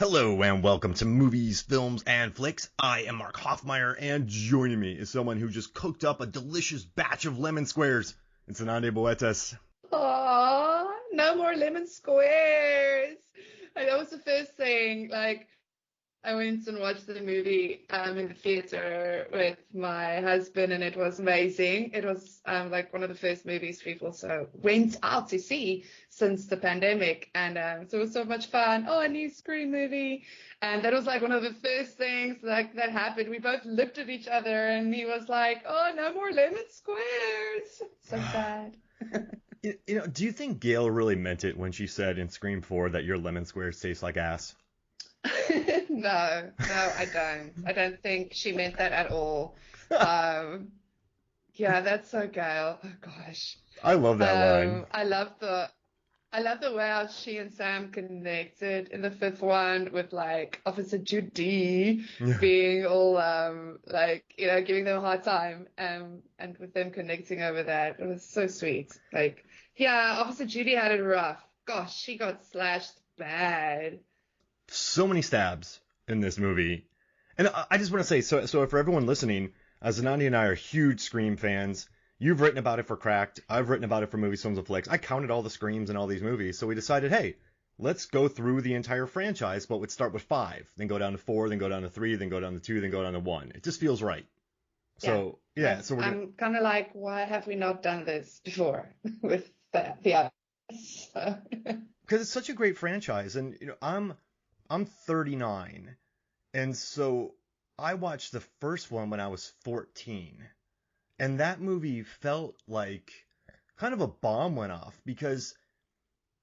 Hello and welcome to Movies, Films, and Flicks. I am Mark Hoffmeyer, and joining me is someone who just cooked up a delicious batch of lemon squares. It's Anande Boetas. Aw, no more lemon squares. That was the first thing. I went and watched the movie in the theater with my husband, and it was amazing. It was one of the first movies people went out to see since the pandemic, and so it was so much fun. Oh, a new Scream movie, and that was like one of the first things that happened. We both looked at each other, and he was like, "Oh, no more lemon squares." So sad. Do you think Gail really meant it when she said in Scream 4 that your lemon squares taste like ass? No, I don't. I don't think she meant that at all. Um, yeah, that's so Gail. Oh gosh. I love that line. Um, I love the I love the way how she and Sam connected in the fifth one with like Officer Judy being all giving them a hard time and with them connecting over that. It was so sweet. Like, yeah, Officer Judy had it rough. Gosh, she got slashed bad. So many stabs in this movie. And I just want to say, so for everyone listening, Zanandi and I are huge Scream fans. You've written about it for Cracked. I've written about it for Movies, Films, and Flicks. I counted all the Screams in all these movies, so we decided, hey, let's go through the entire franchise, but we'd start with 5, then go down to 4, then go down to 3, then go down to 2, then go down to 1. It just feels right. So, yeah, so I'm kind of like, why have we not done this before with the others? So. Because it's such a great franchise, and I'm 39, and so I watched the first one when I was 14. And that movie felt like kind of a bomb went off because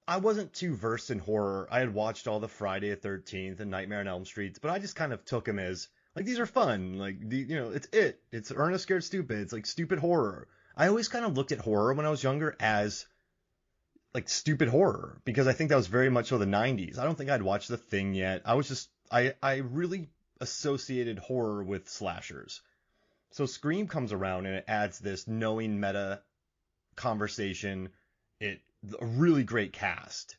I wasn't too versed in horror. I had watched all the Friday the 13th and Nightmare on Elm Street, but I just kind of took them as like these are fun. Like it's Ernest Scared Stupid. It's like stupid horror. I always kind of looked at horror when I was younger as like stupid horror because I think that was very much so the 90s. I don't think I'd watched The Thing yet. I really associated horror with slashers. So Scream comes around and it adds this knowing meta conversation. A really great cast.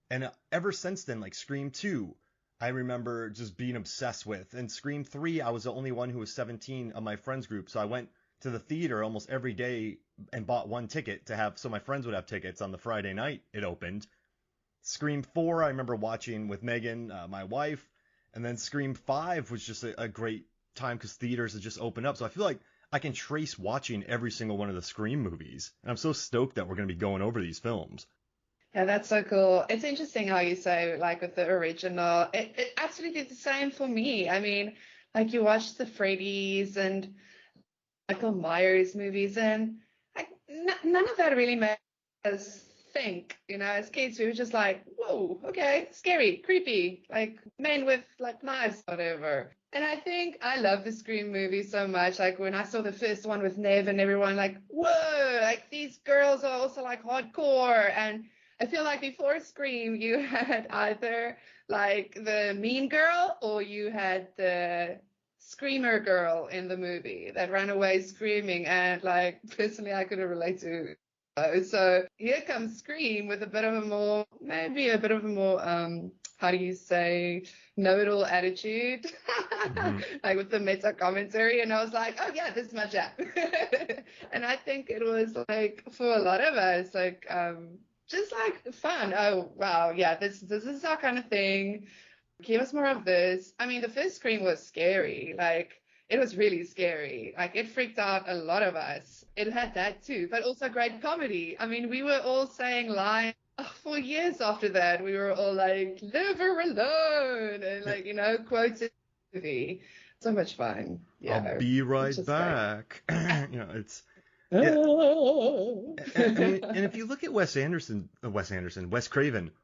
And ever since then, like Scream 2, I remember just being obsessed with. And Scream 3, I was the only one who was 17 of my friends group. So I went to the theater almost every day and bought one ticket so my friends would have tickets on the Friday night it opened. Scream 4, I remember watching with Megan, my wife. And then Scream 5 was just a great time because theaters had just opened up. So I feel like I can trace watching every single one of the Scream movies. And I'm so stoked that we're going to be going over these films. Yeah, that's so cool. It's interesting how you say, like, with the original, it actually did the same for me. I mean, like, you watch the Freddy's and Michael Myers movies, and like, none of that really made us think, as kids, we were just like, whoa, okay, scary, creepy, like men with like knives, whatever. And I think I love the Scream movie so much. Like when I saw the first one with Nev and everyone like, whoa, like these girls are also like hardcore. And I feel like before Scream, you had either like the mean girl or you had the screamer girl in the movie that ran away screaming. And like personally, I couldn't relate to. So here comes Scream with maybe a bit of a more, how do you say, know-it-all attitude, like with the meta commentary. And I was like, oh yeah, this is my jam. And I think it was like for a lot of us, like, just like fun. Oh wow, yeah, this is our kind of thing. Give us more of this. I mean, the first Scream was scary. Like, it was really scary. Like, it freaked out a lot of us. It had that too, but also great comedy. I mean, we were all saying lines for years after that. We were all like, "Leave her alone," and like, quotes in the movie. So much fun. I'll Yeah, be it's right just great. back. It's yeah. I mean, and if you look at Wes Craven,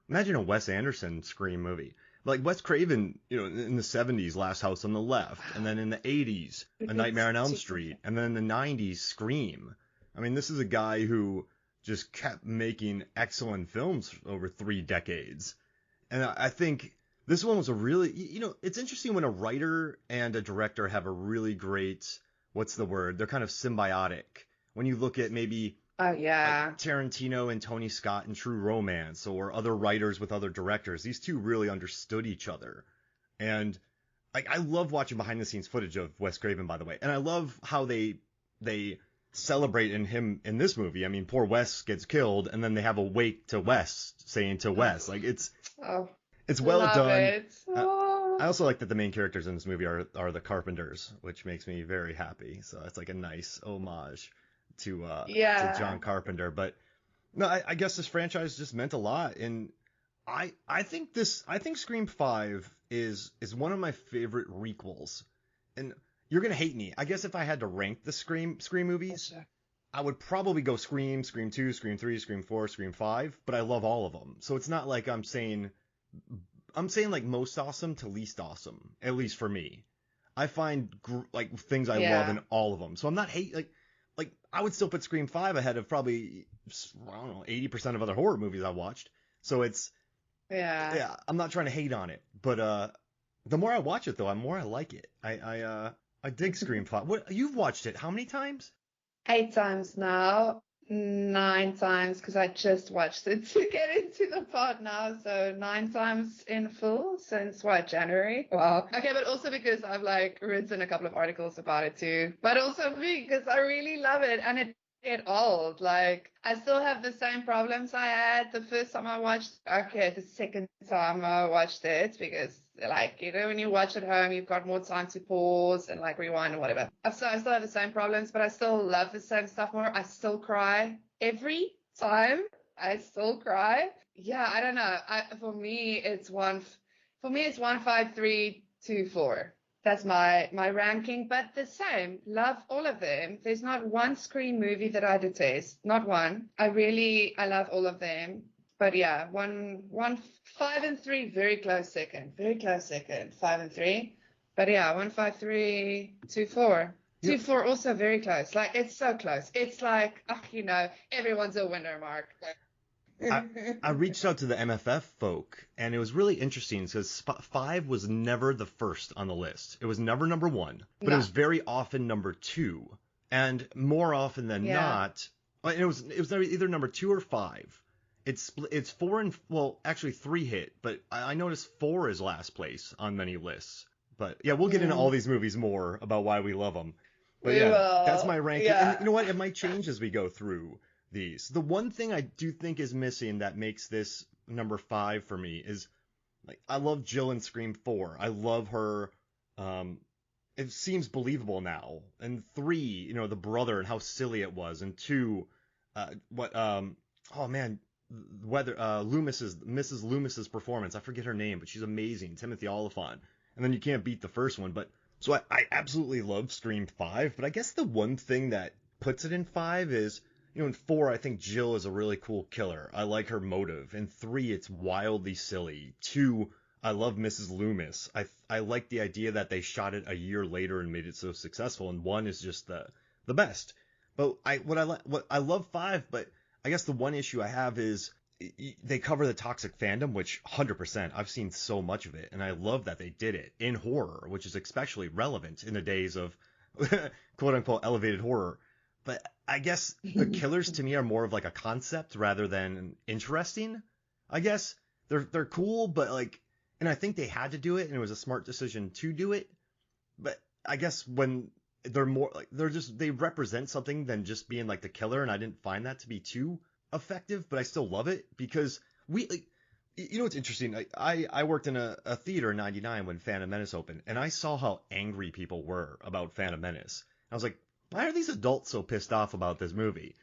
imagine a Wes Anderson Scream movie. Like Wes Craven, in the 70s, Last House on the Left, and then in the 80s, A Nightmare on Elm Street, and then in the 90s, Scream. I mean, this is a guy who just kept making excellent films over 3 decades. And I think this one was a really, it's interesting when a writer and a director have a really great, what's the word? They're kind of symbiotic. When you look at maybe Oh like yeah. Tarantino and Tony Scott in True Romance or other writers with other directors, these two really understood each other. And I love watching behind the scenes footage of Wes Craven, by the way, and I love how they celebrate in this movie. I mean, poor Wes gets killed, and then they have a wake to Wes saying to Wes, like Oh, it's well love done. it. Oh. I also like that the main characters in this movie are the Carpenters, which makes me very happy. So it's like a nice homage to Yeah. John Carpenter. But no, I guess this franchise just meant a lot, and I think Scream 5 is one of my favorite requels. And you're gonna hate me. I guess if I had to rank the Scream movies, Gotcha. I would probably go Scream, Scream 2, Scream 3, Scream 4, Scream 5, but I love all of them. So it's not like I'm saying like most awesome to least awesome, at least for me. I find like things I love Yeah. in all of them. So I'm not like I would still put Scream 5 ahead of probably I don't know 80% of other horror movies I watched. So it's Yeah. yeah, I'm not trying to hate on it, but the more I watch it though, the more I like it. I dig Scream 5. What you've watched it how many times? 8 times now, 9 times because I just watched it to get into the part now. So 9 times in full since what, January? Wow. Okay, but also because I've like written a couple of articles about it too. But also because I really love it and it get old. Like I still have the same problems I had the first time I watched. Okay, the second time I watched it because like, when you watch at home, you've got more time to pause and like rewind or whatever. So I still have the same problems, but I still love the same stuff more. I still cry every time. I still cry. Yeah, I don't know. For me, it's 1, 5, 3, 2, 4. That's my ranking, but the same. Love all of them. There's not one Scream movie that I detest. Not one. I love all of them. But yeah, 5 and 3, very close second. Very close second. 5 and 3. But yeah, 1, 5, 3, 2, 4. You know, 2, 4 also very close. Like it's so close. It's like, everyone's a winner, Mark. I I reached out to the MFF folk, and it was really interesting because 5 was never the first on the list. It was never number one, but it No. was very often number two, and more often than Yeah. not, it was either number 2 or 5. It's four and well, actually 3 hit, but I noticed 4 is last place on many lists. But yeah, we'll get into all Mm. these movies more about why we love them. But We yeah, that's will. my ranking, and Yeah. you know what? It might change as we go through these. The one thing I do think is missing that makes this number 5 for me is like I love Jill in Scream 4. I love her. Um, it seems believable now. And 3, the brother and how silly it was. And 2, what oh man, whether Loomis's Mrs. Loomis's performance. I forget her name, but she's amazing. Timothy Olyphant. And then you can't beat the first one. But so I absolutely love Scream 5. But I guess the one thing that puts it in 5 is in 4, I think Jill is a really cool killer. I like her motive. In 3, it's wildly silly. 2, I love Mrs. Loomis. I like the idea that they shot it a year later and made it so successful. And 1 is just the best. But I love 5, but I guess the one issue I have is they cover the toxic fandom, which 100%. I've seen so much of it, and I love that they did it in horror, which is especially relevant in the days of quote unquote elevated horror. But I guess the killers to me are more of like a concept rather than interesting. I guess they're cool, but like, and I think they had to do it, and it was a smart decision to do it. But I guess when they're more like they represent something than just being like the killer, and I didn't find that to be too effective, but I still love it because we like. What's interesting? I worked in a theater in '99 when Phantom Menace opened, and I saw how angry people were about Phantom Menace. I was like, why are these adults so pissed off about this movie?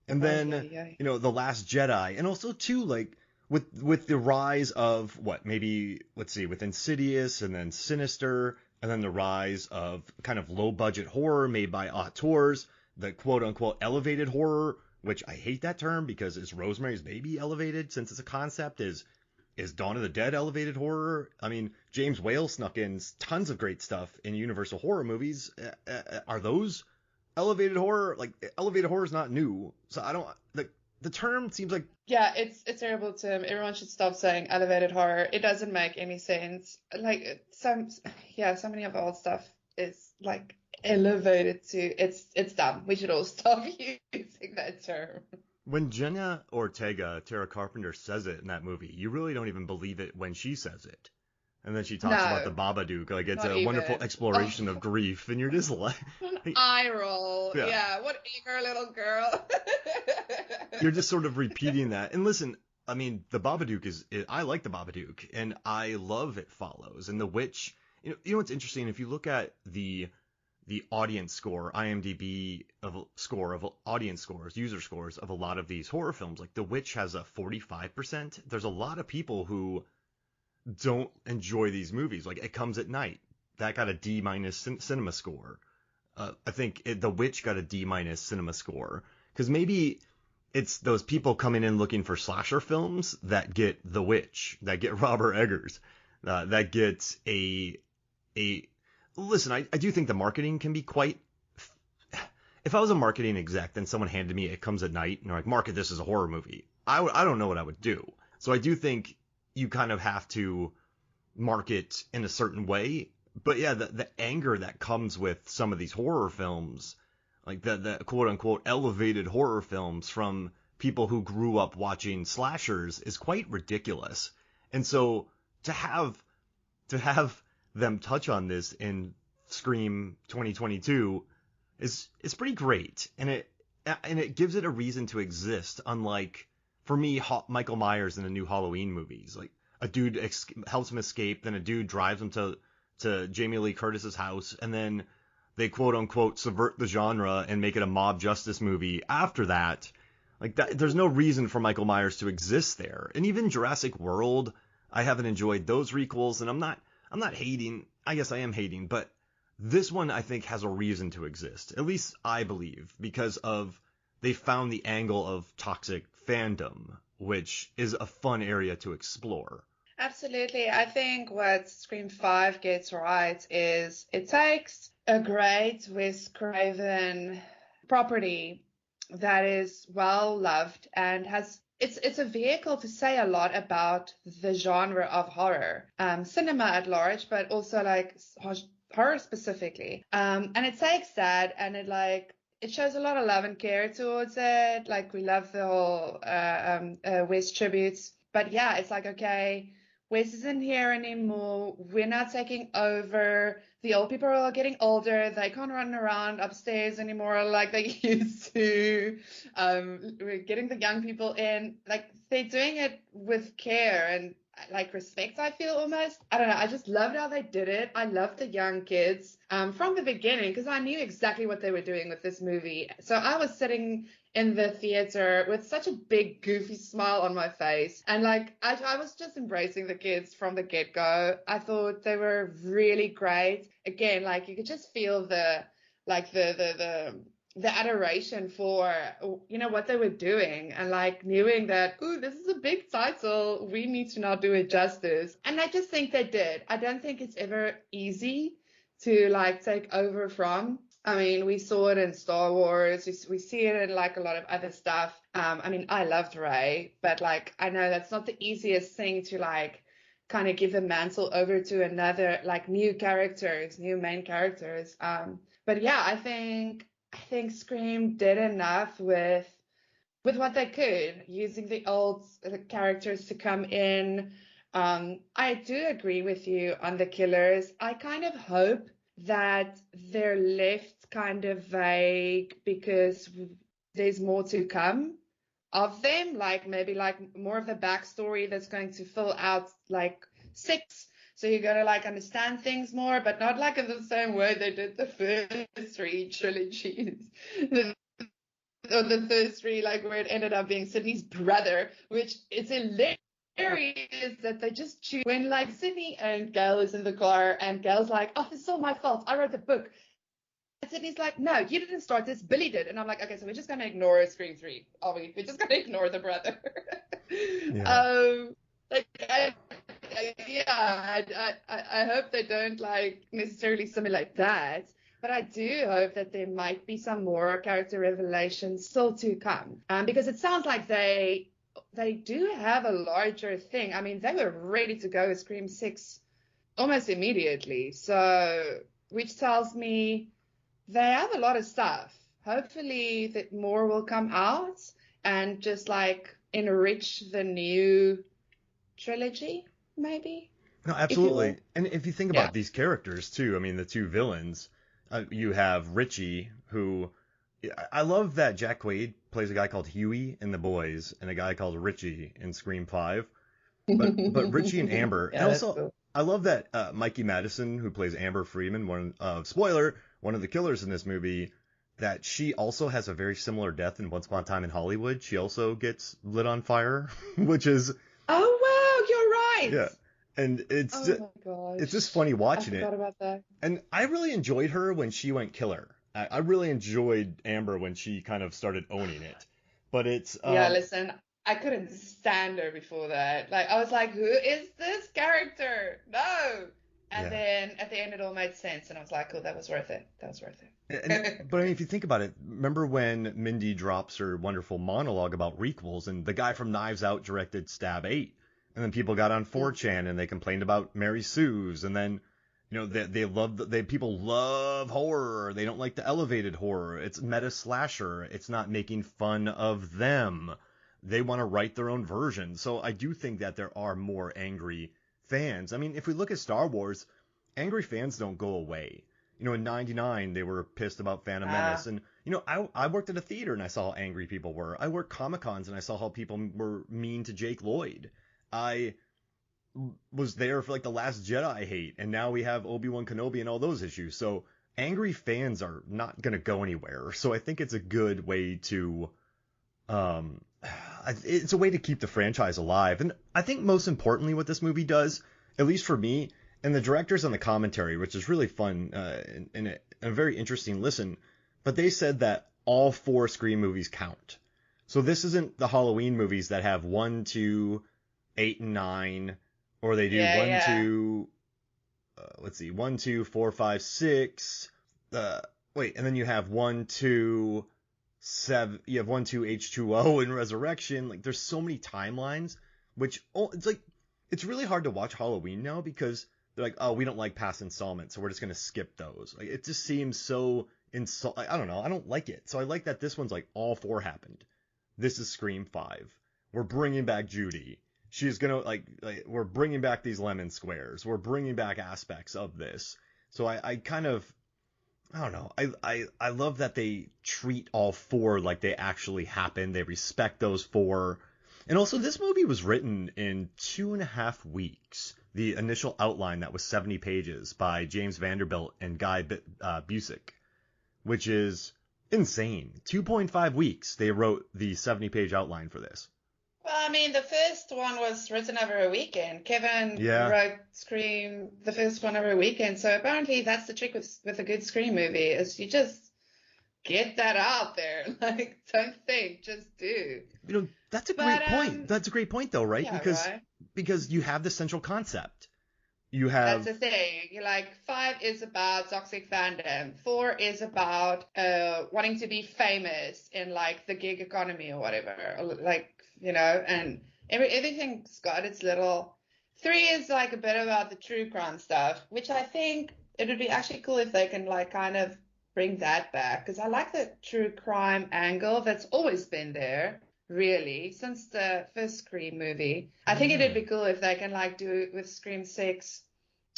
And Oh, then, yeah, yeah. The Last Jedi, and also too, like with the rise of what maybe let's see, with Insidious and then Sinister, and then the rise of kind of low budget horror made by auteurs, the quote unquote elevated horror, which I hate that term because is Rosemary's Baby elevated since it's a concept? Is Dawn of the Dead elevated horror? I mean, James Whale snuck in tons of great stuff in Universal horror movies. Are those elevated horror? Like elevated horror is not new, so I don't. The term seems like Yeah, it's terrible term. Everyone should stop saying elevated horror. It doesn't make any sense. Like so many of our stuff is like elevated to it's dumb. We should all stop using that term. when Jenna Ortega, Tara Carpenter, says it in that movie, you really don't even believe it when she says it. And then she talks about the No, Babadook, like it's not a wonderful even. exploration of grief, and you're just like, An eye roll. yeah, Yeah, whatever, little girl. you're just sort of repeating that. And listen, I mean, the Babadook I like the Babadook, and I love It Follows, and The Witch. You know what's interesting? If you look at the audience score, IMDb score of audience scores, user scores of a lot of these horror films, like The Witch has a 45%. There's a lot of people who don't enjoy these movies. Like It Comes at Night, that got a D minus cinema score. I think The Witch got a D minus cinema score because maybe it's those people coming in looking for slasher films that get The Witch, that get Robert Eggers, that get a. Listen, I do think the marketing can be quite. If I was a marketing exec, then someone handed me It Comes at Night and they're like, market this as a horror movie. I don't know what I would do. So I do think you kind of have to market in a certain way. But yeah, the anger that comes with some of these horror films, like the quote unquote elevated horror films from people who grew up watching slashers, is quite ridiculous. And so to have them touch on this in Scream 2022 is pretty great, and it gives it a reason to exist. Unlike, for me, Michael Myers in the new Halloween movies, like a dude helps him escape, then a dude drives him to Jamie Lee Curtis's house, and then they quote unquote subvert the genre and make it a mob justice movie after that. Like that, there's no reason for Michael Myers to exist there. And even Jurassic World, I haven't enjoyed those requels, and I'm not hating. I guess I am hating, but this one I think has a reason to exist. At least I believe, because they found the angle of toxic fandom, which is a fun area to explore. Absolutely. I think what Scream 5 gets right is it takes a great Wes Craven property that is well loved and has it's a vehicle to say a lot about the genre of horror, cinema at large, but also like horror specifically. And it takes that and it shows a lot of love and care towards it. Like we love the whole Wes tributes, but yeah, it's like, okay, Wes isn't here anymore. We're not taking over. The old people are getting older. They can't run around upstairs anymore like they used to. We're getting the young people in. Like they're doing it with care and like respect, I feel almost. I don't know. I just loved how they did it. I loved the young kids from the beginning because I knew exactly what they were doing with this movie. So I was sitting in the theater with such a big goofy smile on my face, and like I was just embracing the kids from the get-go. I thought they were really great. Again, like you could just feel the adoration for what they were doing, and like knowing that, ooh, this is a big title, we need to now do it justice. And I just think they did. I don't think it's ever easy to like take over from. I mean, we saw it in Star Wars. We see it in like a lot of other stuff. I mean, I loved Rey, but like I know that's not the easiest thing to like kind of give the mantle over to another, like new main characters. But yeah, I think Scream did enough with what they could, using the old characters to come in. I do agree with you on the killers. I kind of hope that they're left kind of vague because there's more to come of them, like maybe like more of the backstory that's going to fill out like 6. So you're going to like understand things more, but not like in the same way they did the first 3 trilogies. The first 3, like where it ended up being Sydney's brother, which is hilarious that they just choose when like Sydney and Gail is in the car and Gail's like, oh, this is all my fault. I wrote the book. And Sydney's like, no, you didn't start this. Billy did. And I'm like, okay, so we're just going to ignore Scream 3. Are we? We're just going to ignore the brother. Yeah. Like, I hope they don't like necessarily simulate that. But I do hope that there might be some more character revelations still to come. Because it sounds like they do have a larger thing. I mean, they were ready to go with Scream 6 almost immediately. So, which tells me they have a lot of stuff. Hopefully that more will come out and just like enrich the new trilogy, maybe. No, if you absolutely. will. And if you think Yeah. about these characters too, I mean, the two villains, you have Richie, who I love that Jack Quaid plays a guy called Huey in The Boys and a guy called Richie in Scream 5. But Richie and Amber, and Yeah, that's also cool. I love that Mikey Madison, who plays Amber Freeman, spoiler, one of the killers in this movie, that she also has a very similar death in Once Upon a Time in Hollywood. She also gets lit on fire, which is Oh wow, you're right. yeah, and Oh my it's just gosh. funny I watching it. forgot about that. And I really enjoyed her when she went killer. I really enjoyed Amber when she kind of started owning it. But it's Yeah, listen, I couldn't stand her before that. Like, I was like, who is this character? No. And yeah. then at the end, it all made sense. And I was like, oh, that was worth it. That was worth And it. but I mean, if you think about it, remember when Mindy drops her wonderful monologue about requels, and the guy from Knives Out directed Stab 8, and then people got on Mm. 4chan and they complained about Mary Sue's, and then people love horror. They don't like the elevated horror. It's meta slasher. It's not making fun of them. They want to write their own version. So I do think that there are more angry fans. I mean, if we look at Star Wars, angry fans don't go away. In '99 they were pissed about Phantom Menace, Ah, and I worked at a theater and I saw how angry people were. I worked Comic Cons and I saw how people were mean to Jake Lloyd. I was there for like the Last Jedi hate, and now we have Obi-Wan Kenobi and all those issues. So angry fans are not gonna go anywhere. So I think it's a good way to um, it's a way to keep the franchise alive. And I think most importantly, what this movie does, at least for me, and the directors on the commentary, which is really fun and a very interesting listen, but they said that all four Scream movies count. So this isn't the Halloween movies that have 1, 2, 8, and 9, or they do yeah, 1, yeah. 2, let's see, 1, 2, 4, 5, 6. Wait, and then you have 1, 2, 7. You have 1, 2, H2O and Resurrection. Like there's so many timelines, which it's like it's really hard to watch Halloween now because they're like, oh, we don't like past installments, so we're just gonna skip those. Like it just seems so I don't know. I don't like it. So I like that this one's like all four happened. This is Scream 5. We're bringing back Judy. She's gonna like we're bringing back these lemon squares. We're bringing back aspects of this. So I kind of I don't know. I love that they treat all four like they actually happen. They respect those four. And also, this movie was written in 2.5 weeks. The initial outline that was 70 pages by James Vanderbilt and Guy Busick, which is insane. 2.5 weeks they wrote the 70-page outline for this. Well, I mean, the first one was written over a weekend. Kevin Yeah, wrote Scream, the first one over a weekend. So apparently that's the trick with a good Scream movie is you just get that out there. Like, don't think, just do. that's a But great point. That's a great point, though, right? yeah, Because right. because you have the central concept. You That's have the thing. You're like, 5 is about toxic fandom. 4 is about wanting to be famous in like the gig economy or whatever. Or, like, and everything's got its little. 3 is like a bit about the true crime stuff, which I think it would be actually cool if they can like kind of bring that back because I like the true crime angle that's always been there. Really, since the first Scream movie, I oh think it'd yeah. be cool if they can like do it with Scream 6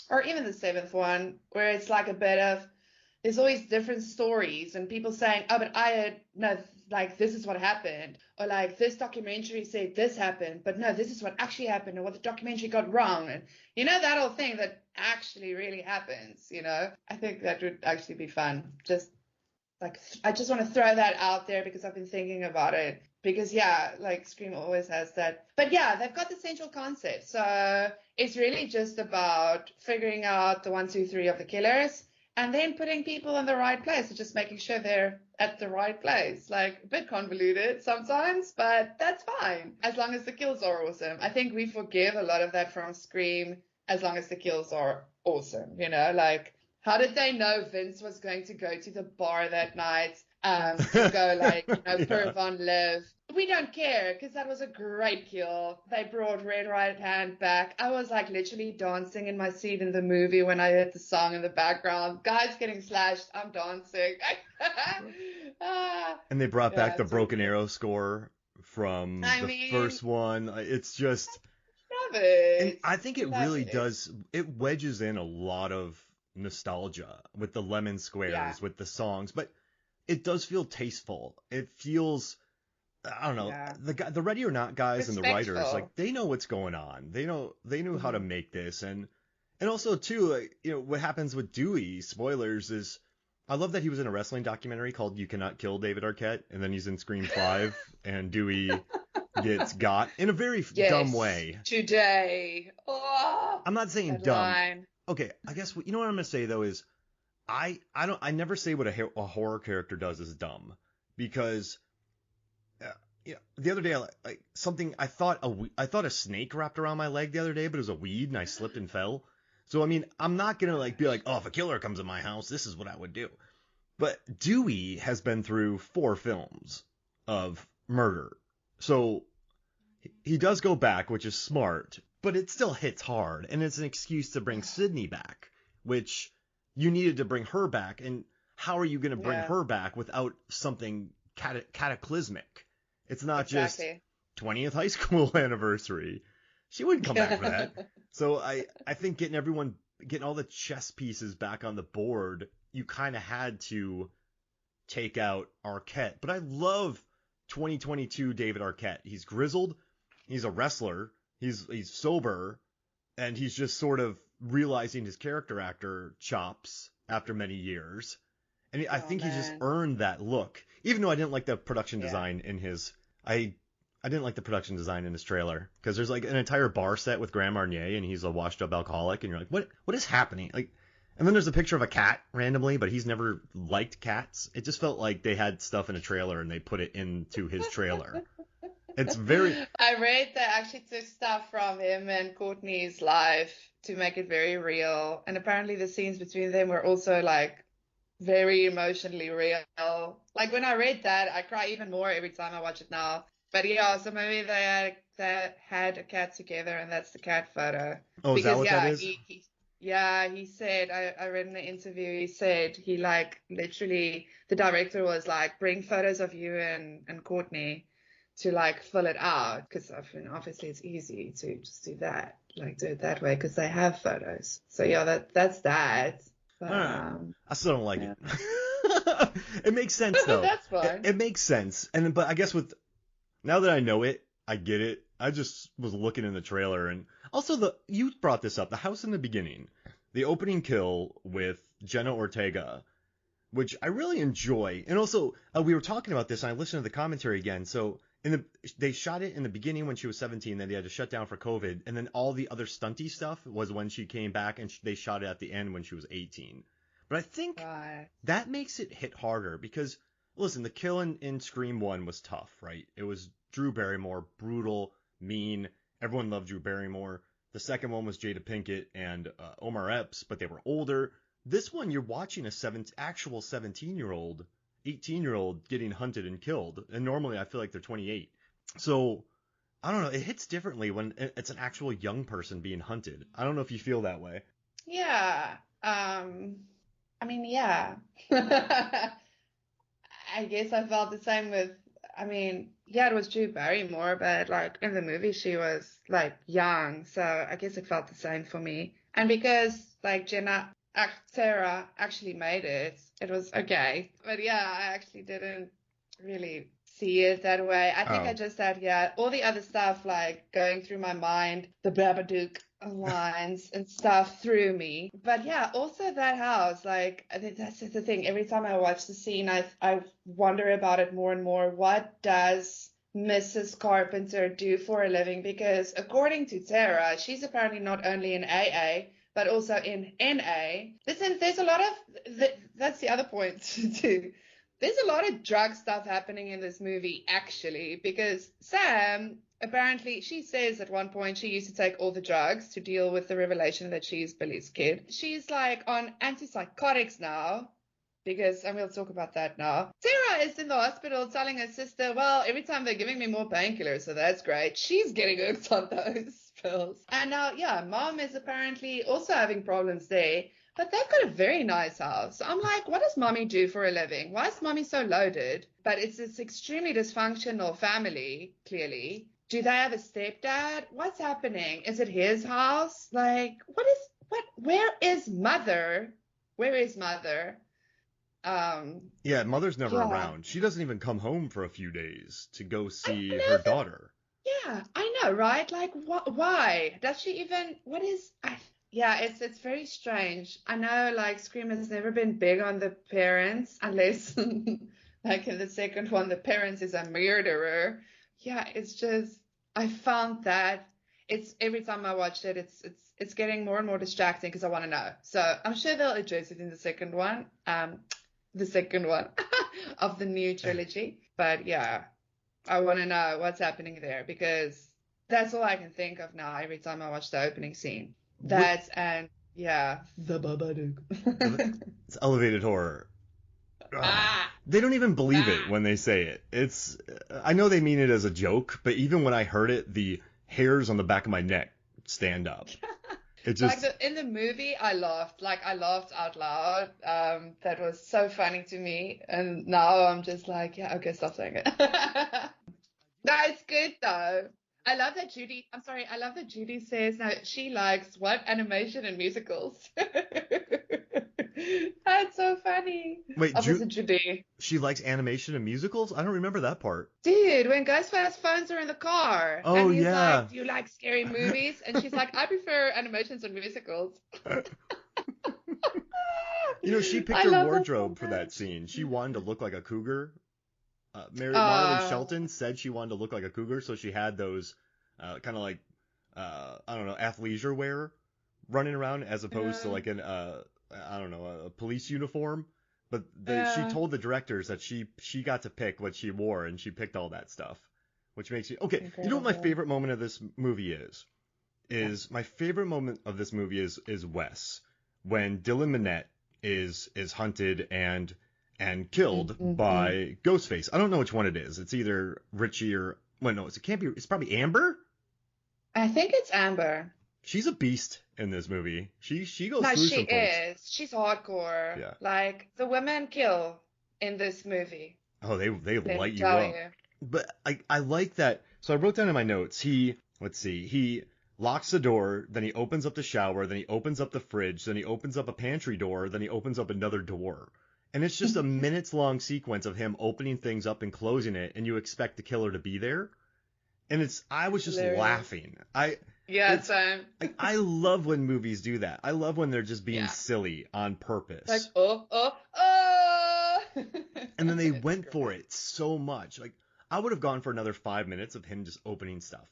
or even the seventh one, where it's like a bit of there's always different stories and people saying, oh, but I had no, like this is what happened, or like this documentary said this happened, but no, this is what actually happened, or what the documentary got wrong, and that whole thing that actually really happens. I think that would actually be fun. Just like I just want to throw that out there because I've been thinking about it. Because yeah, like Scream always has that. But yeah, they've got the central concept. So it's really just about figuring out the 1, 2, 3 of the killers and then putting people in the right place and just making sure they're at the right place. Like a bit convoluted sometimes, but that's fine. As long as the kills are awesome. I think we forgive a lot of that from Scream as long as the kills are awesome, like how did they know Vince was going to go to the bar that night to go like, Yeah. perv on Liv? We don't care because that was a great kill. They brought Red Right Hand back. I was like literally dancing in my seat in the movie when I heard the song in the background. Guys getting slashed. I'm dancing. ah, And they brought back yeah, the it's all Broken good. Arrow score from I the mean, first one. It's just love And it. I think We it love really it. does, it wedges in a lot of nostalgia with the lemon Yeah, squares, with the songs, but it does feel tasteful. It feels, I don't know, yeah. the Ready or Not guys and the writers, like Respectful. they know what's going on. They knew how to Hmm. make this, and also too, like, what happens with Dewey, spoilers, is I love that he was in a wrestling documentary called You Cannot Kill David Arquette, and then he's in Scream 5 and Dewey gets got in a very dumb Yes, way. today. Oh, I'm not saying that dumb. line. Okay, I guess you know what I'm gonna say though is I never say what a horror character does is dumb, because the other day like something I thought a snake wrapped around my leg the other day, but it was a weed and I slipped and fell. So I mean, I'm not gonna like be like, oh, if a killer comes in my house, this is what I would do. But Dewey has been through 4 films of murder, so he does go back, which is smart, but it still hits hard, and it's an excuse to bring Sydney back, which you needed to bring her back, and how are you going to bring Yeah, her back without something cataclysmic? It's not just exactly. 20th high school anniversary. She wouldn't come back for that. So I think getting all the chess pieces back on the board, you kind of had to take out Arquette. But I love 2022 David Arquette. He's grizzled, he's a wrestler, he's sober, and he's just sort of realizing his character actor chops after many years. And I Oh think he just man. earned that look. Even though I didn't like the production Yeah. design in his I didn't like the production design in his trailer, because there's like an entire bar set with Graham Marnier and he's a washed up alcoholic, and you're like, what is happening? Like, and then there's a picture of a cat randomly, but he's never liked cats. It just felt like they had stuff in a trailer and they put it into his trailer. It's very I read they actually took stuff from him and Courtney's life to make it very real. And apparently the scenes between them were also like very emotionally real. Like when I read that, I cry even more every time I watch it now. But yeah, so maybe they had a cat together, and that's the cat photo. Oh, is that Because what that yeah, is? he said, I read in the interview, he said he like literally the director was like, bring photos of you and Courtney to like fill it out, because I mean, obviously it's easy to just do that, like do it that way because they have photos. So yeah, that's that. All But right. I still don't like yeah. it. It makes sense though. That's fine. It makes sense. And but I guess with now that I know it, I get it. I just was looking in the trailer, and also you brought this up, the house in the beginning, the opening kill with Jenna Ortega, which I really enjoy. And also, we were talking about this, and I listened to the commentary again. So they shot it in the beginning when she was 17, then they had to shut down for COVID, and then all the other stunty stuff was when she came back, and they shot it at the end when she was 18. But I think Right. that makes it hit harder because, listen, the kill in Scream 1 was tough, right? It was Drew Barrymore, brutal, mean. Everyone loved Drew Barrymore. The second one was Jada Pinkett and Omar Epps, but they were older. This one, you're watching actual 17-year-old, 18-year-old getting hunted and killed. And normally I feel like they're 28. So, I don't know. It hits differently when it's an actual young person being hunted. I don't know if you feel that way. Yeah. I mean, yeah. I guess I felt the same with, I mean, yeah, it was Drew Barrymore, but like in the movie she was like young, so I guess it felt the same for me. And because like Sarah actually made it, it was okay. But yeah, I actually didn't really see it that way. I think I Oh. just had, yeah, all the other stuff like going through my mind, the Babadook lines and stuff through me. But yeah, also that house, like I think that's just the thing. Every time I watch the scene, I wonder about it more and more. What does Mrs. Carpenter do for a living? Because according to Tara, she's apparently not only in AA, but also in NA. Listen, there's a lot of that's the other point too. There's a lot of drug stuff happening in this movie, actually, because Sam, apparently, she says at one point she used to take all the drugs to deal with the revelation that she's Billy's kid. She's like on antipsychotics now, because, and we'll talk about that now. Sarah is in the hospital telling her sister, well, every time they're giving me more painkillers, so that's great. She's getting hooked on those pills. And now, yeah, mom is apparently also having problems there. But they've got a very nice house. I'm like, what does mommy do for a living? Why is mommy so loaded? But it's this extremely dysfunctional family, clearly. Do they have a stepdad? What's happening? Is it his house? Like, where is mother? Where is mother? Um, Yeah, mother's never yeah. around. She doesn't even come home for a few days to go I see know her that. daughter. Yeah, I know, right? Like, why? Does she even, yeah, it's very strange. I know, like, Scream has never been big on the parents, unless, like, in the second one, the parents is a murderer. Yeah, it's just, I found that it's every time I watch it, it's getting more and more distracting because I want to know. So I'm sure they'll address it in the second one of the new trilogy. But yeah. I want to know what's happening there because that's all I can think of now every time I watch the opening scene. What? Yeah, the Babadook. It's elevated horror. Ugh. Ah, They don't even believe it ah. when they say it. I know they mean it as a joke, but even when I heard it, the hairs on the back of my neck stand up. It Like just, in the movie, I laughed. Like I laughed out loud. That was so funny to me. And now I'm just like, yeah, okay, stop saying it. No, it's good though. I love that Judy says now she likes what? Animation and musicals. That's so funny. wait, Opposite Judy. she likes animation and musicals? I don't remember that part. Dude, when Ghostface phones her in the car Oh and he's yeah. like, do you like scary movies? And she's like, I prefer animations and musicals. She picked I her love that so wardrobe for that much. scene. She wanted to look like a cougar. Marley Uh, Shelton said she wanted to look like a cougar, so she had those kind of like I don't know, athleisure wear running around as opposed to yeah, like an I don't know, a police uniform. But she yeah, told the directors that she got to pick what she wore, and she picked all that stuff, which makes you okay. You know what my incredible. favorite moment of this movie is? My favorite moment of this movie is Wes when Dylan Minnette is hunted and killed Mm. by Ghostface. I don't know which one it is. It's either Richie or well, no, it can't be. It's probably Amber. I think it's Amber. She's a beast in this movie. She goes No, through she some folks. is. She's hardcore. Yeah. Like the women kill in this movie. Oh, they Let me light you tell up. you. But I like that. So I wrote down in my notes. Let's see. He locks the door, then he opens up the shower, then he opens up the fridge, then he opens up a pantry door, then he opens up another door. And it's just a minutes long sequence of him opening things up and closing it, and you expect the killer to be there. And I was It's just hilarious. laughing. Yeah, It's same. I love when movies do that. I love when they're just being Yeah. silly on Like, purpose. oh. And then they It's went for great. it so much. Like I would have gone for another 5 minutes of him just opening stuff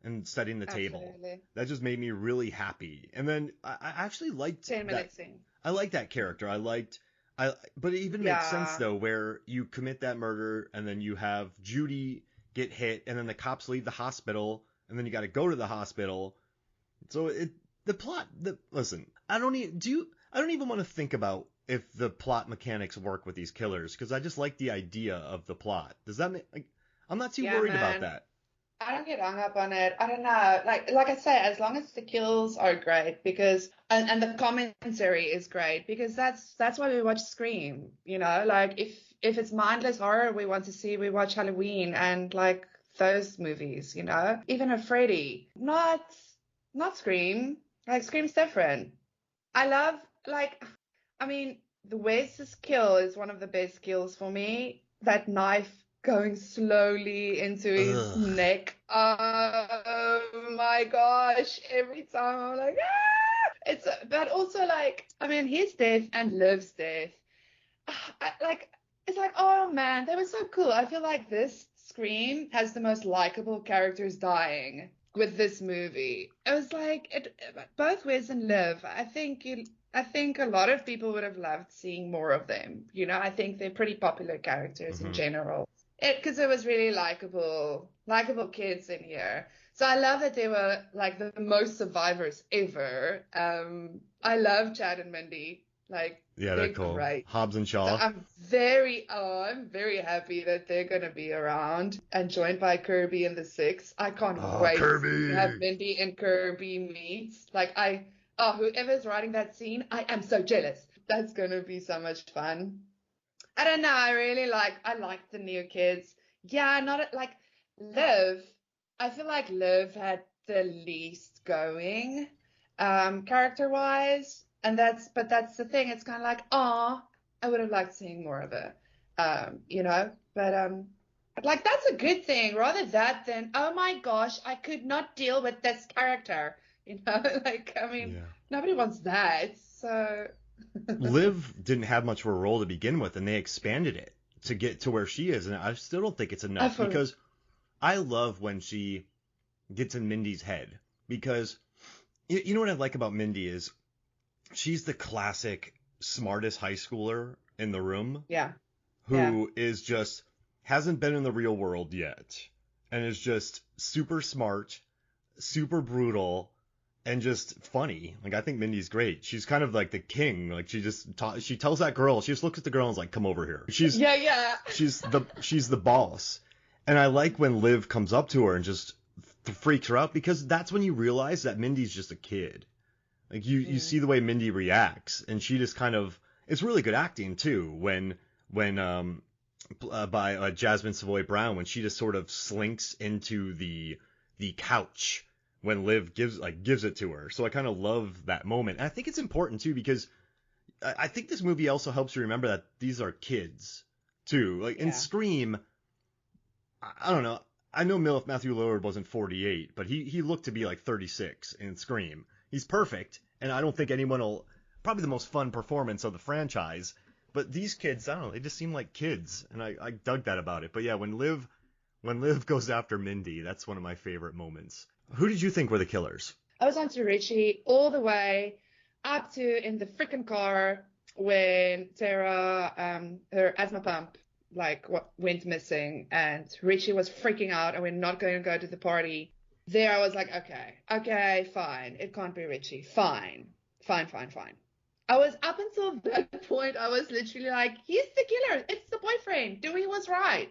and setting the table. Absolutely. That just made me really happy. And then I actually liked 10 that. minutes in. I liked that character. But it even makes sense Yeah. though, where you commit that murder and then you have Judy get hit, and then the cops leave the hospital, and then you got to go to the hospital. So the plot. Listen, I don't even I don't even want to think about if the plot mechanics work with these killers because I just like the idea of the plot. Does that make like I'm not too Yeah, worried about man. that. I don't get hung up on it. I don't know. Like I say, as long as the kills are great because and the commentary is great because that's why we watch Scream, you know? Like if it's mindless horror we watch Halloween and like those movies, you know? Even a Freddy. Not Scream. Like Scream's different. I love like I mean the Wes's kill is one of the best kills for me. That knife going slowly into his Ugh. neck. Oh my gosh. Every time I'm like, ah! But also like, I mean, his death and Liv's death. Like, it's like, oh man, that was so cool. I feel like this Scream has the most likable characters dying with this movie. It was like both Wes and Liv. I think a lot of people would have loved seeing more of them. You know, I think they're pretty popular characters in Hmm. general. Because it was really likable kids in here. So I love that they were like the most survivors ever. I love Chad and Mindy. Like Yeah, they're they're cool. great. Hobbs and So Shaw. I'm very happy that they're gonna be around and joined by Kirby and the Six. I can't Oh, wait to have Kirby. Mindy and Kirby meet. Whoever's writing that scene, I am so jealous. That's gonna be so much fun. I don't know. I like the new kids. Yeah, not like Liv. I feel like Liv had the least going, character-wise, and that's the thing. It's kind of like, ah, I would have liked seeing more of her, but like that's a good thing. Rather that than, oh my gosh, I could not deal with this character. Like I mean, Yeah. nobody wants that. So Liv didn't have much of a role to begin with, and they expanded it to get to where she is, and I still don't think it's I enough for because I love when she gets in Mindy's head because you know what I like about Mindy is she's the classic smartest high schooler in the room yeah, yeah. who is just hasn't been in the real world yet and is just super smart, super brutal, and just funny. Like I think Mindy's great. She's kind of like the king. Like she tells that girl, she just looks at the girl and is like, "Come over here." Yeah, yeah. She's the boss. And I like when Liv comes up to her and just freaks her out because that's when you realize that Mindy's just a kid. Like you Mm. see the way Mindy reacts, and she just kind of it's really good acting too when by Jasmine Savoy Brown when she just sort of slinks into the couch when Liv gives it to her. So I kind of love that moment. And I think it's important too because I think this movie also helps you remember that these are kids too. Like in Yeah. Scream, I don't know. I know Matthew Lillard wasn't 48, but he looked to be like 36 in Scream. He's perfect, and I don't think anyone will. Probably the most fun performance of the franchise. But these kids, I don't know, they just seem like kids, and I dug that about it. But yeah, when Liv goes after Mindy, that's one of my favorite moments. Who did you think were the killers? I was on to Richie all the way up to in the freaking car when Tara, her asthma pump, like went missing, and Richie was freaking out, and we're not going to go to the party. There, I was like, okay, fine. It can't be Richie. Fine, fine, fine, fine. I was up until that point, I was literally like, he's the killer. It's the boyfriend. Dewey was right.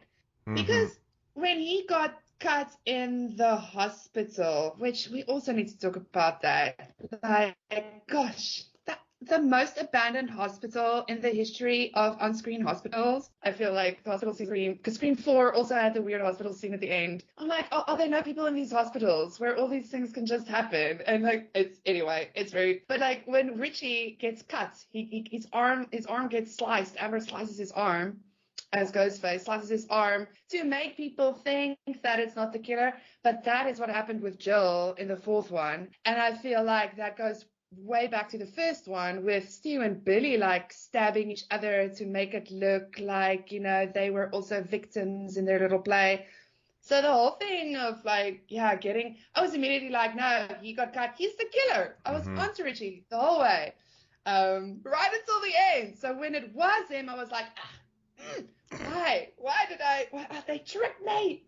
Mm-hmm. Because when he got cut in the hospital, which we also need to talk about that, like, gosh, the most abandoned hospital in the history of on-screen hospitals. I feel like the hospital scene, because Scream 4 also had the weird hospital scene at the end. I'm like, oh, are there no people in these hospitals where all these things can just happen? And like, it's very, but like when Richie gets cut, his arm gets sliced. Amber slices his arm as Ghostface slices his arm to make people think that it's not the killer. But that is what happened with Jill in the fourth one. And I feel like that goes way back to the first one with Stu and Billy like stabbing each other to make it look like, they were also victims in their little play. So the whole thing of like, yeah, I was immediately like, no, he got cut. He's the killer. I was Mm-hmm. onto Richie the whole way, right until the end. So when it was him, I was like, why they tricked me?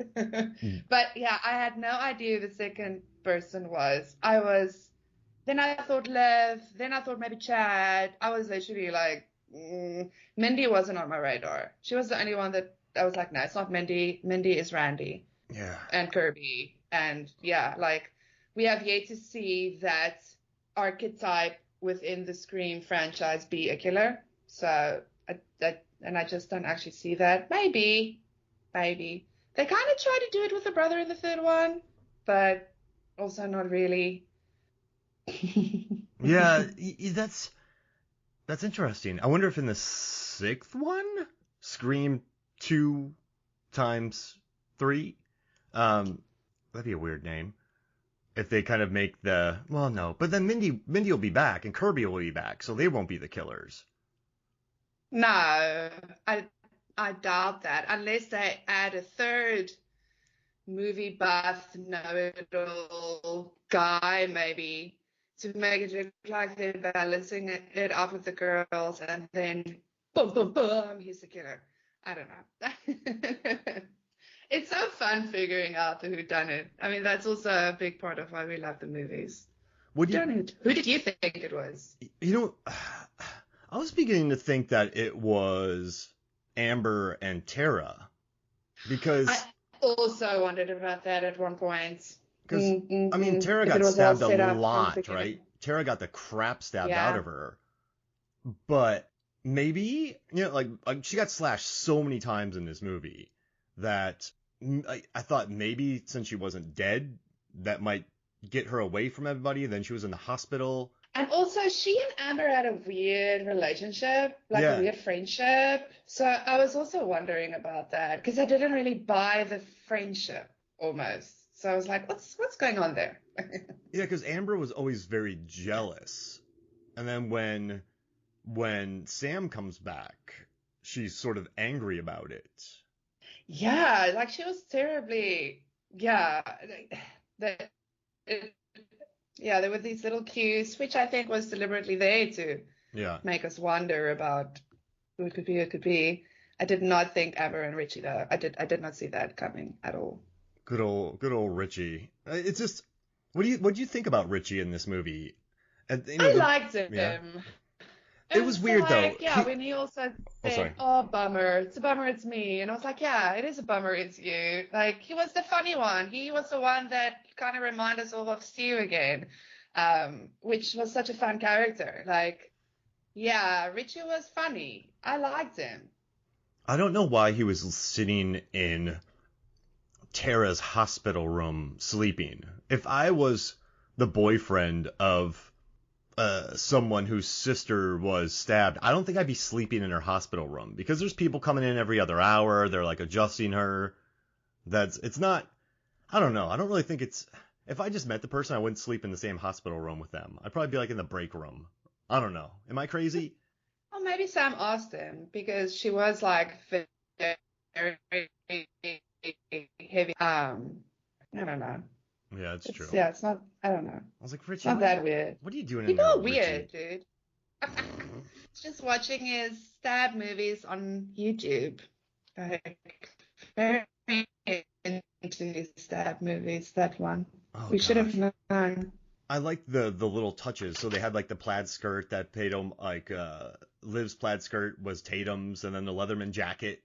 But yeah, I had no idea who the second person was. Then I thought Lev, then I thought maybe Chad. I was literally like, Mindy wasn't on my radar. She was the only one that I was like, no, it's not Mindy. Mindy is Randy Yeah. and Kirby. And yeah, like we have yet to see that archetype within the Scream franchise be a killer. So and I just don't actually see that. Maybe. They kind of tried to do it with the brother in the third one, but also not really. Yeah, that's interesting. I wonder if in the sixth one, Scream 2 times 3, that'd be a weird name. If they kind of make well, no, but then Mindy will be back and Kirby will be back, so they won't be the killers. No, I doubt that unless they add a third movie buff know-it-all guy maybe to make it look like they're balancing it off with the girls, and then boom, boom, boom, he's the killer. I don't know. It's so fun figuring out the whodunit. I mean, that's also a big part of why we love the movies. Would you, Whodunit. Who did you think it was? you know, I was beginning to think that it was Amber and Tara I because also wondered about that at one point. because I mean Tara If it got was all stabbed a set up from the lot, beginning. right? Tara got the crap stabbed out Yeah. of her, but maybe like she got slashed so many times in this movie that I thought maybe since she wasn't dead, that might get her away from everybody. Then she was in the hospital. And also, she and Amber had a weird relationship, like a Yeah, weird friendship. So I was also wondering about that because I didn't really buy the friendship almost. So I was like, what's going on there? yeah, because Amber was always very jealous, and then when Sam comes back, she's sort of angry about it. Yeah, like she was terribly, yeah, that, yeah, there were these little cues, which I think was deliberately there to Yeah, make us wonder about who it could be, who it could be. I did not think Amber and Richie though. I did not see that coming at all. good old Richie. It's just, what do you think about Richie in this movie? And I the liked yeah, him. it It was was weird though. like, yeah, when he also Oh, sorry. said, "Oh, bummer, it's a bummer, it's me," and I was like, "Yeah, it is a bummer, it's you." Like he was the funny one. He was the one that kind of reminded us all of Stu again, which was such a fun character. Like, yeah, Richie was funny. I liked him. I don't know why he was sitting in Tara's hospital room sleeping. If I was the boyfriend of someone whose sister was stabbed, I don't think I'd be sleeping in her hospital room because there's people coming in every other hour. They're like adjusting her. It's not, I don't know. I don't really think it's, if I just met the person, I wouldn't sleep in the same hospital room with them. I'd probably be like in the break room. I don't know. Am I crazy? Or maybe Sam asked him because she was like very heavy. I don't know. Yeah, it's It's true. yeah, it's not. I don't know. I was like, It's Richie, not that weird. what are you doing in People there, are Richie? weird, dude. Just watching his stab movies on YouTube. Like, very into stab movies, that one. Oh We should have gosh. known. I like the little touches. So they had like the plaid skirt that Tatum, like Liv's plaid skirt was Tatum's, and then the Leatherman jacket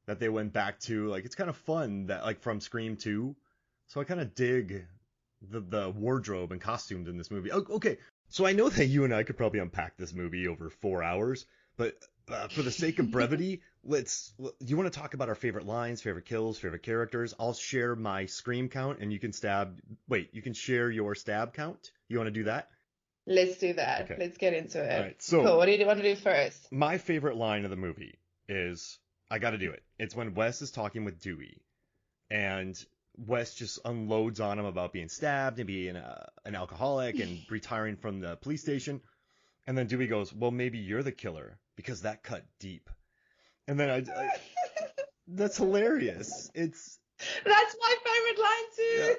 that they went back to. Like it's kind of fun that like from Scream 2. So I kind of dig the wardrobe and costumes in this movie. Okay, so I know that you and I could probably unpack this movie over 4 hours, but for the sake of brevity, do you want to talk about our favorite lines, favorite kills, favorite characters? I'll share my scream count, and you can share your stab count. You want to do that? Let's do that. Okay. Let's get into All it. right. So Cool. What do you want to do first? my favorite line of the movie is, I got to do it. It's when Wes is talking with Dewey, and Wes just unloads on him about being stabbed and being an alcoholic and retiring from the police station. And then Dewey goes, "Well, maybe you're the killer because that cut deep." And then that's hilarious. That's my favorite Yeah, line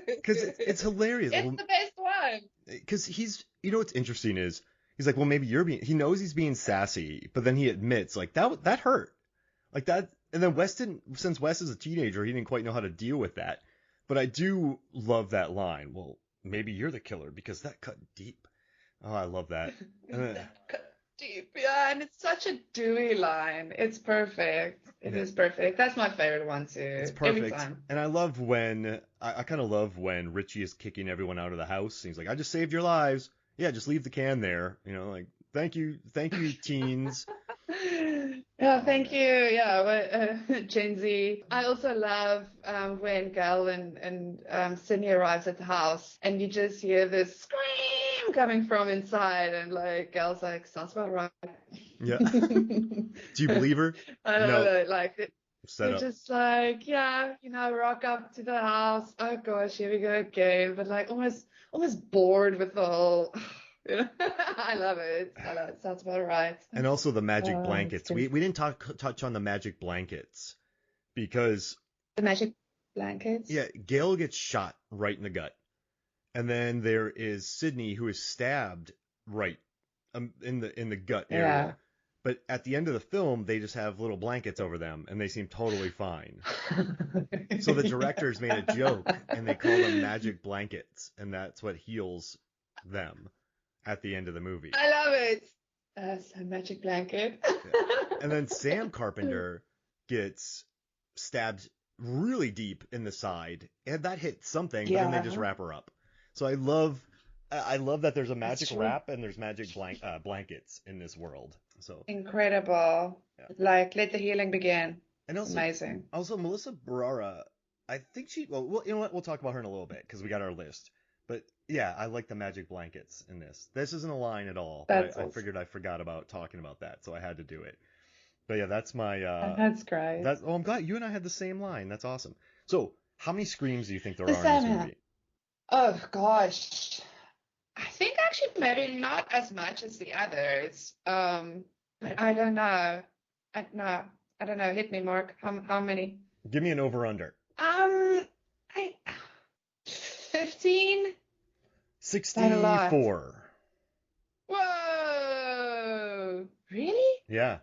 too. because it's hilarious. It's the best one. Because what's interesting is he's like, "Well, maybe he knows he's being sassy, but then he admits like that hurt. Like that, and then since Wes is a teenager, he didn't quite know how to deal with that. But I do love that line. Well, maybe you're the killer because that cut deep. Oh, I love that. And That cut deep. Yeah, and it's such a dewy line. It's perfect. It yeah, is perfect. That's my favorite one it's too. Every perfect. time. And I love I kind of love when Richie is kicking everyone out of the house. He's like, "I just saved your lives. Yeah, just leave the can there. Like, thank you, teens." Yeah, Oh thank man. you. Yeah, Gen Z. I also love when Gal and Sydney arrives at the house and you just hear this scream coming from inside and like Gal's like, sounds about right. Yeah. Do you believe her? I love No. it. Like Set they're up. just like, yeah, rock up to the house. Oh gosh, here we go again. But like almost bored with the whole. I love it. I love it. Sounds about right. And also the magic It's blankets. good. We didn't touch on the magic blankets because The magic blankets. yeah, Gail gets shot right in the gut, and then there is Sydney who is stabbed right in the gut area. Yeah. But at the end of the film, they just have little blankets over them, and they seem totally fine. So the directors made a joke, and they call them magic blankets, and that's what heals them at the end of the movie. I love it. That's a magic blanket. Yeah. And then Sam Carpenter gets stabbed really deep in the side, and that hit something, but then they just Yeah, wrap her up. So I love that there's a that's magic true. wrap and there's magic blankets in this world. So Incredible. yeah, Like, let the healing begin. And It's also, amazing. Melissa Barrera, I think well, you know what? We'll talk about her in a little bit because we got our list. But yeah, I like the magic blankets in this. This isn't a line at all, but That's I awesome. figured I forgot about talking about that, so I had to do it. But yeah, that's my That's great. I'm glad you and I had the same line. That's awesome. So, how many screams do you think there The are in this Sandman. movie? Oh gosh. I think actually maybe not as much as the others. But I don't know. No, I don't know. Hit me, Mark. How many? Give me an over under. I 15? That a lot. 64. Whoa! Really? Yeah,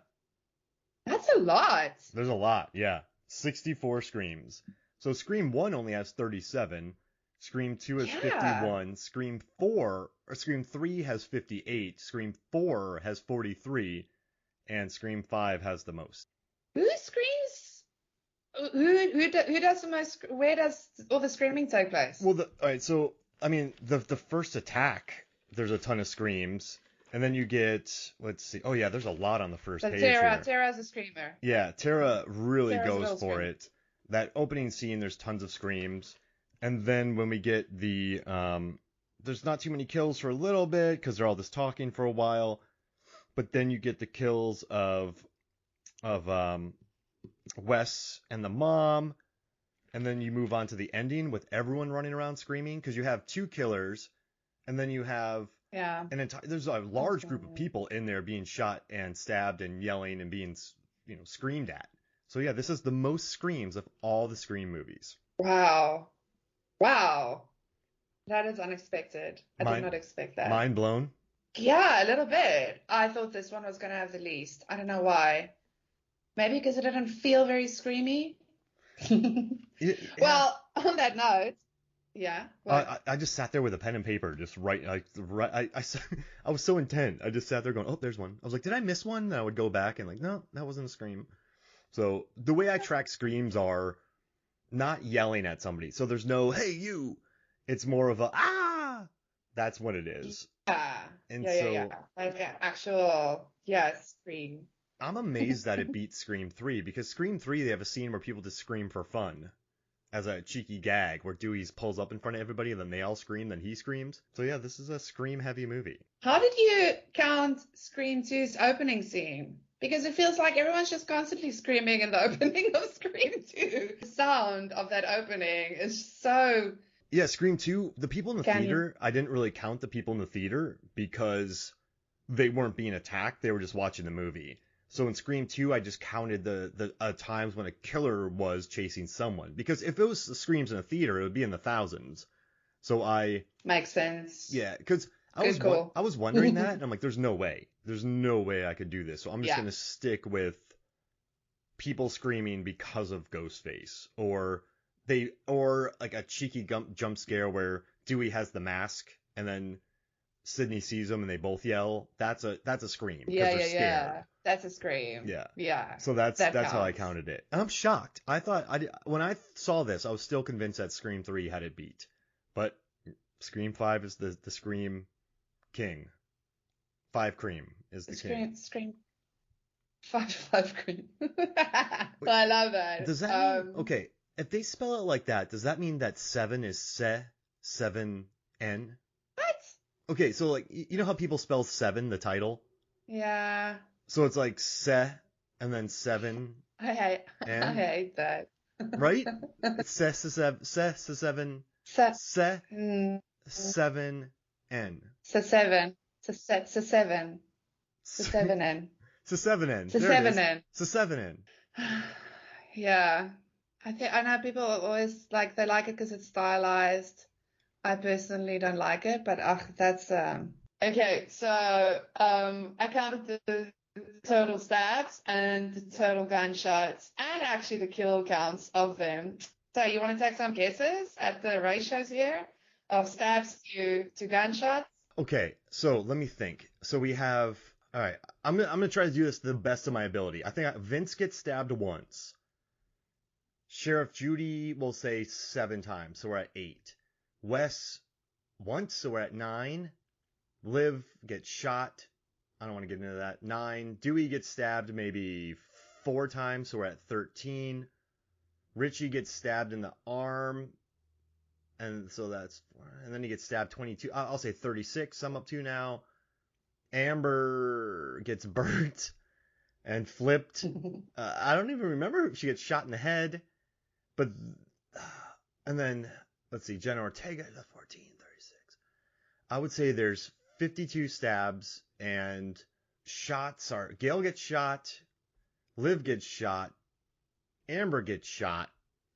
That's a lot. there's a lot. Yeah. 64 screams. So Scream 1 only has 37. Scream 2 has Yeah. 51. Scream 3 has 58. Scream 4 has 43. And Scream 5 has the most. Who screams? Who does the most? Where does all the screaming take place? Well, all right, so I mean, the first attack, there's a ton of screams, and then you get, let's see, oh yeah, there's a lot on the first So page here. Tara's a screamer. Yeah, Tara really Tara's a goes real for screamer. it. That opening scene, there's tons of screams, and then when we get there's not too many kills for a little bit because they're all just talking for a while, but then you get the kills of Wes and the mom. And then you move on to the ending with everyone running around screaming because you have two killers, and then you have Yeah. there's a That's large group of people in there being shot and stabbed and yelling and being screamed at. So yeah, this is the most screams of all the Scream movies. Wow. Wow. That is unexpected. I did Mind not expect that. mind blown. Yeah, a little bit. I thought this one was going to have the least. I don't know why. Maybe because it didn't feel very screamy. Yeah. Well, on that note, yeah, what? I just sat there with a pen and paper, just I was so intent. I just sat there going, oh, there's one. I was like, did I miss one? And I would go back and like, no, that wasn't a scream. So the way I track screams are not yelling at somebody. So there's no, hey, you. It's more of a, ah. That's what it is. Yeah, And yeah. so Like actual, yeah, scream. I'm amazed that it beat Scream 3 because Scream 3, they have a scene where people just scream for fun as a cheeky gag where Dewey pulls up in front of everybody and then they all scream, then he screams. So yeah, this is a scream heavy movie. How did you count Scream 2's opening scene? Because it feels like everyone's just constantly screaming in the opening of Scream 2. The sound of that opening is so. Yeah, Scream 2, the people in the Can you? theater, I didn't really count the people in the theater because they weren't being attacked, they were just watching the movie. So in Scream 2, I just counted the times when a killer was chasing someone. Because if it was screams in a theater, it would be in the thousands. So Makes sense. yeah, because Good call. I was wondering that, and I'm like, there's no way. There's no way I could do this. So I'm just Yeah. going to stick with people screaming because of Ghostface. Or like a cheeky jump scare where Dewey has the mask, and then Sydney sees him and they both yell. That's a scream because Yeah, they're yeah, scared. yeah. That's a scream. Yeah. Yeah. So that's That how I counts. counted it. And I'm shocked. I thought when I saw this, I was still convinced that Scream 3 had it beat. But Scream 5 is the Scream king. 5 cream is the king. Scream. Five cream. I love that. Does that mean okay, if they spell it like that, does that mean that 7 is 7 N? What? Okay, so like you know how people spell 7 the title? Yeah. So it's like se and then 7 I hate that. right? It's se 7 Se, se mm, 7 N. se seven. Se seven. Se seven N. Se 7 N. Se There it seven is. N. Se 7 N. Yeah. I know people always they like it because it's stylized. I personally don't like it, but that's okay. So I counted the total stabs and the total gunshots and actually the kill counts of them. So you want to take some guesses at the ratios here of stabs to gunshots? Okay, so let me think. So we have all right. I'm gonna try to do this to the best of my ability. I think Vince gets stabbed once. Sheriff Judy will say 7 times, so we're at 8. Wes once, so we're at 9. Liv gets shot. I don't want to get into that. 9. Dewey gets stabbed maybe 4 times, so we're at 13. Richie gets stabbed in the arm, and so that's 4. And then he gets stabbed 22. I'll say 36. I'm up to now. Amber gets burnt and flipped. I don't even remember if she gets shot in the head, but and then let's see, Jenna Ortega is 14, 36. I would say there's 52 stabs, and shots are Gail gets shot, Liv gets shot, Amber gets shot.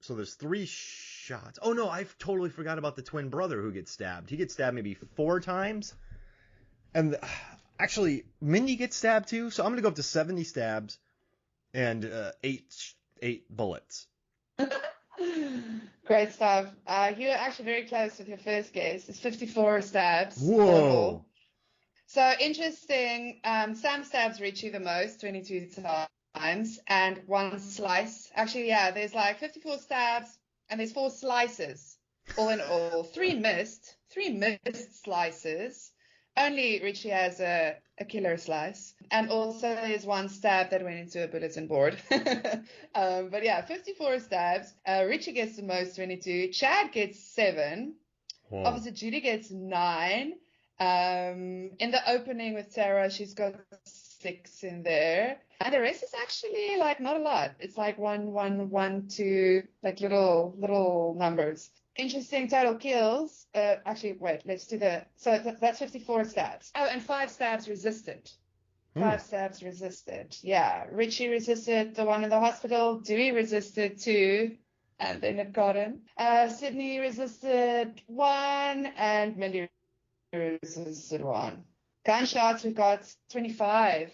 So there's 3 shots. Oh no, I totally forgot about the twin brother who gets stabbed. He gets stabbed maybe 4 times. And actually, Mindy gets stabbed too. So I'm going to go up to 70 stabs and 8 bullets. Great stuff. You're actually very close with your first guess. It's 54 stabs. Whoa. Total. So interesting. Sam stabs Richie the most, 22 times, and 1 slice. Actually, yeah, there's like 54 stabs, and there's 4 slices. All in all, 3 missed slices. Only Richie has a killer slice. And also there's 1 stab that went into a bulletin board. But yeah, 54 stabs. Richie gets the most, 22. Chad gets 7. Whoa. Obviously, Judy gets 9. In the opening with Tara, she's got 6 in there. And the rest is actually like not a lot. It's like 1, 1, 1, 2, like little numbers. Interesting total kills. Actually, wait, let's do so that's 54 stabs. Oh, and 5 stabs resisted. 5 stabs resisted. Yeah. Richie resisted the one in the hospital. Dewey resisted 2. And then it got him. Sydney resisted 1. And Mindy resisted 1. Gunshots, we've got 25.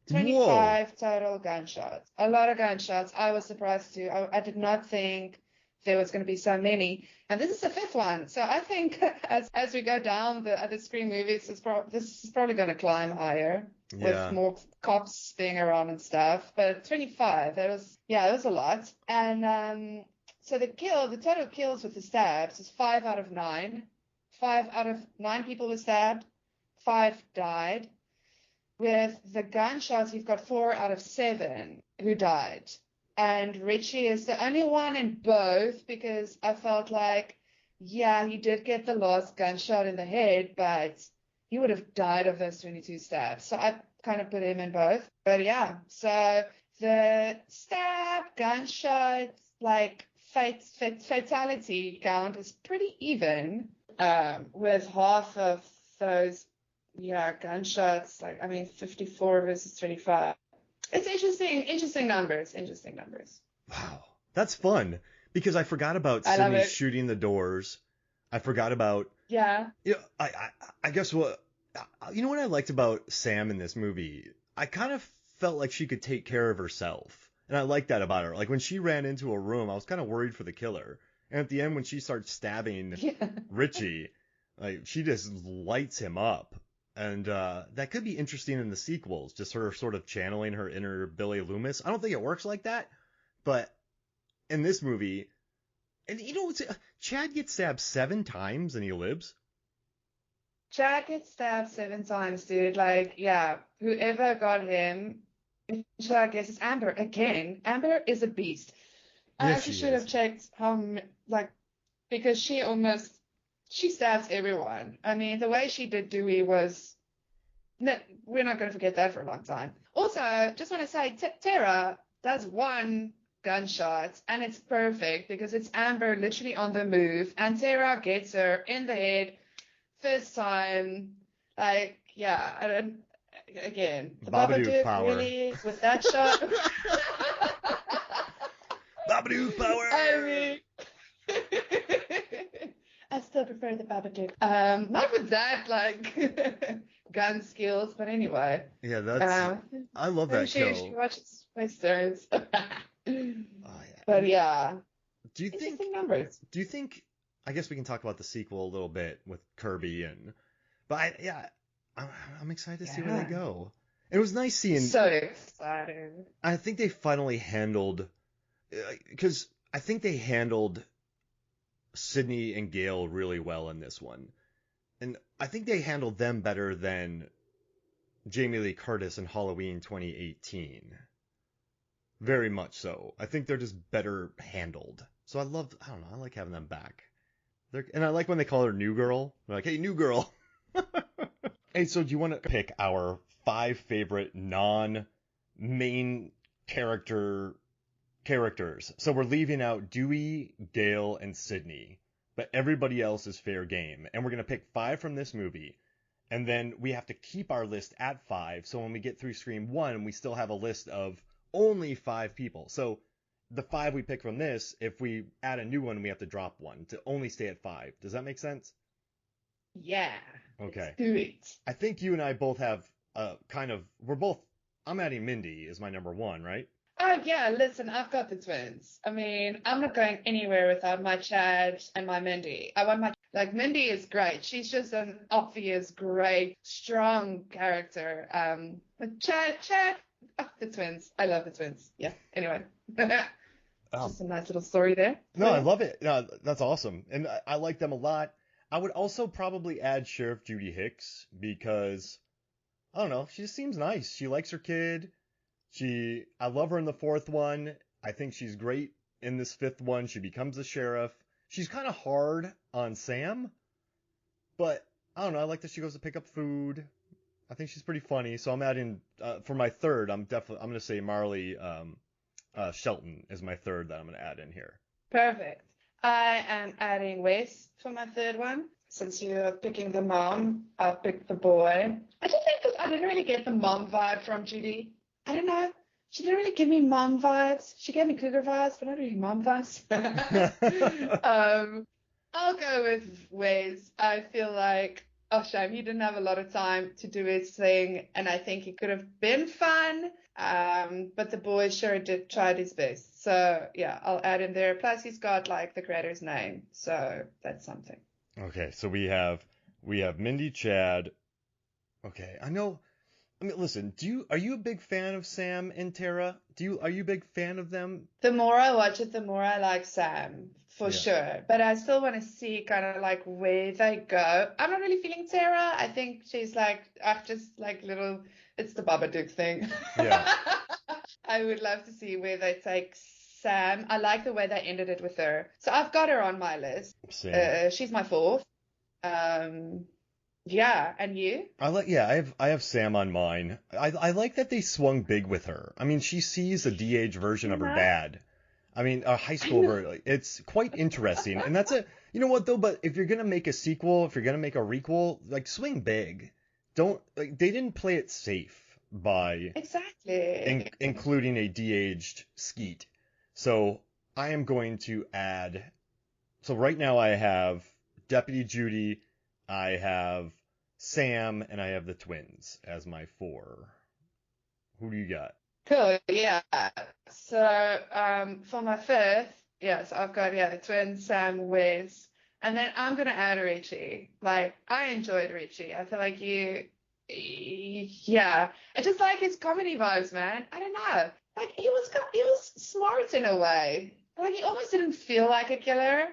25 Whoa. Total gunshots. A lot of gunshots. I was surprised too. I did not think there was going to be so many. And this is the 5th one. So I think as we go down the other Scream movies, this is probably going to climb higher with more cops being around and stuff. But 25, it was a lot. And so the total kills with the stabs is 5 out of 9. 5 out of 9 people were stabbed. 5 died. With the gunshots, you've got 4 out of 7 who died. And Richie is the only one in both, because I felt like, yeah, he did get the last gunshot in the head, but he would have died of those 22 stabs. So I kind of put him in both. But yeah, so the stab, gunshot, like fatality count is pretty even, with half of those, gunshots. 54 versus 25. It's interesting numbers. Wow, that's fun, because I forgot about Sydney shooting the doors. I forgot about I guess what I liked about Sam in this movie. I kind of felt like she could take care of herself, and I liked that about her. Like when she ran into a room, I was kind of worried for the killer, and at the end when she starts stabbing Richie, like she just lights him up. And that could be interesting in the sequels, just her sort of channeling her inner Billy Loomis. I don't think it works like that, but in this movie, and Chad gets stabbed 7 times and he lives. Chad gets stabbed 7 times, dude. Like, yeah, whoever got him, I guess it's Amber again. Amber is a beast. I actually should have checked because she stabs everyone. I mean, the way she did Dewey was... No, we're not going to forget that for a long time. Also, just want to say, Tara does 1 gunshot, and it's perfect because it's Amber literally on the move, and Tara gets her in the head first time. Like, yeah, I don't... Again, the Babadook power. Really, with that shot... Babadook power! I mean... I still prefer the Babadook. Not with that, gun skills, but anyway. Yeah, that's... I love that kill. She watches Westerns. But yeah. Do you think... I guess we can talk about the sequel a little bit with Kirby But I'm excited to see where they go. It was nice seeing... So excited. I think they finally handled... Because I think they handled Sydney and Gail really well in this one. And I think they handled them better than Jamie Lee Curtis in Halloween 2018. Very much so. I think they're just better handled. So I don't know, I like having them back. And I like when they call her New Girl. They're like, hey, New Girl. Hey, so do you want to pick our 5 favorite non-main characters? So we're leaving out Dewey, Gale, and Sydney, but everybody else is fair game. And we're going to pick 5 from this movie. And then we have to keep our list at 5. So when we get through Scream 1, we still have a list of only 5 people. So the 5 we pick from this, if we add a new one, we have to drop one to only stay at 5. Does that make sense? Yeah. Okay. Let's do it. I think you and I both have I'm adding Mindy as my number 1, right? Oh yeah, listen, I've got the twins. I mean, I'm not going anywhere without my Chad and my Mindy. I want my like Mindy is great. She's just an obvious, great, strong character. But Chad, oh, the twins. I love the twins. Yeah. Anyway, just a nice little story there. No, I love it. No, that's awesome, and I like them a lot. I would also probably add Sheriff Judy Hicks because I don't know, she just seems nice. She likes her kid. I love her in the 4th one. I think she's great in this 5th one. She becomes the sheriff. She's kind of hard on Sam, but I don't know. I like that she goes to pick up food. I think she's pretty funny. So I'm adding for my 3rd. I'm going to say Marley Shelton is my 3rd that I'm going to add in here. Perfect. I am adding Wes for my 3rd one. Since you're picking the mom, I'll pick the boy. I just think that I didn't really get the mom vibe from Judy. I don't know. She didn't really give me mom vibes. She gave me cougar vibes, but not really mom vibes. I'll go with Wes. I feel like, oh, shame he didn't have a lot of time to do his thing, and I think he could have been fun. But the boy sure did try his best. So yeah, I'll add him there. Plus, he's got like the creator's name, so that's something. Okay, so we have Mindy, Chad. Okay, I know. I mean, listen, are you a big fan of Sam and Tara? Are you a big fan of them? The more I watch it, the more I like Sam, for Yeah. sure. But I still want to see kind of like where they go. I'm not really feeling Tara. I think she's like, I've just like little, it's the Babadook thing. Yeah. I would love to see where they take Sam. I like the way they ended it with her. So I've got her on my list. Same. She's my 4th. Yeah, and you? I have Sam on mine. I like that they swung big with her. I mean, she sees a de-aged version of her dad. I mean, a high school version. It's quite interesting. And you know what though, but if you're going to make a sequel, if you're going to make a requel, like swing big. They didn't play it safe by Exactly. including a de-aged Skeet. So I am going to add, so right now I have Deputy Judy, I have Sam, and I have the twins as my 4. Who do you got? Cool, yeah. So, for my 5th, yes, I've got, yeah, the twins, Sam, Wes, and then I'm gonna add Richie. Like, I enjoyed Richie. I feel like yeah, I just like his comedy vibes, man. I don't know. Like, he was smart in a way. Like, he almost didn't feel like a killer.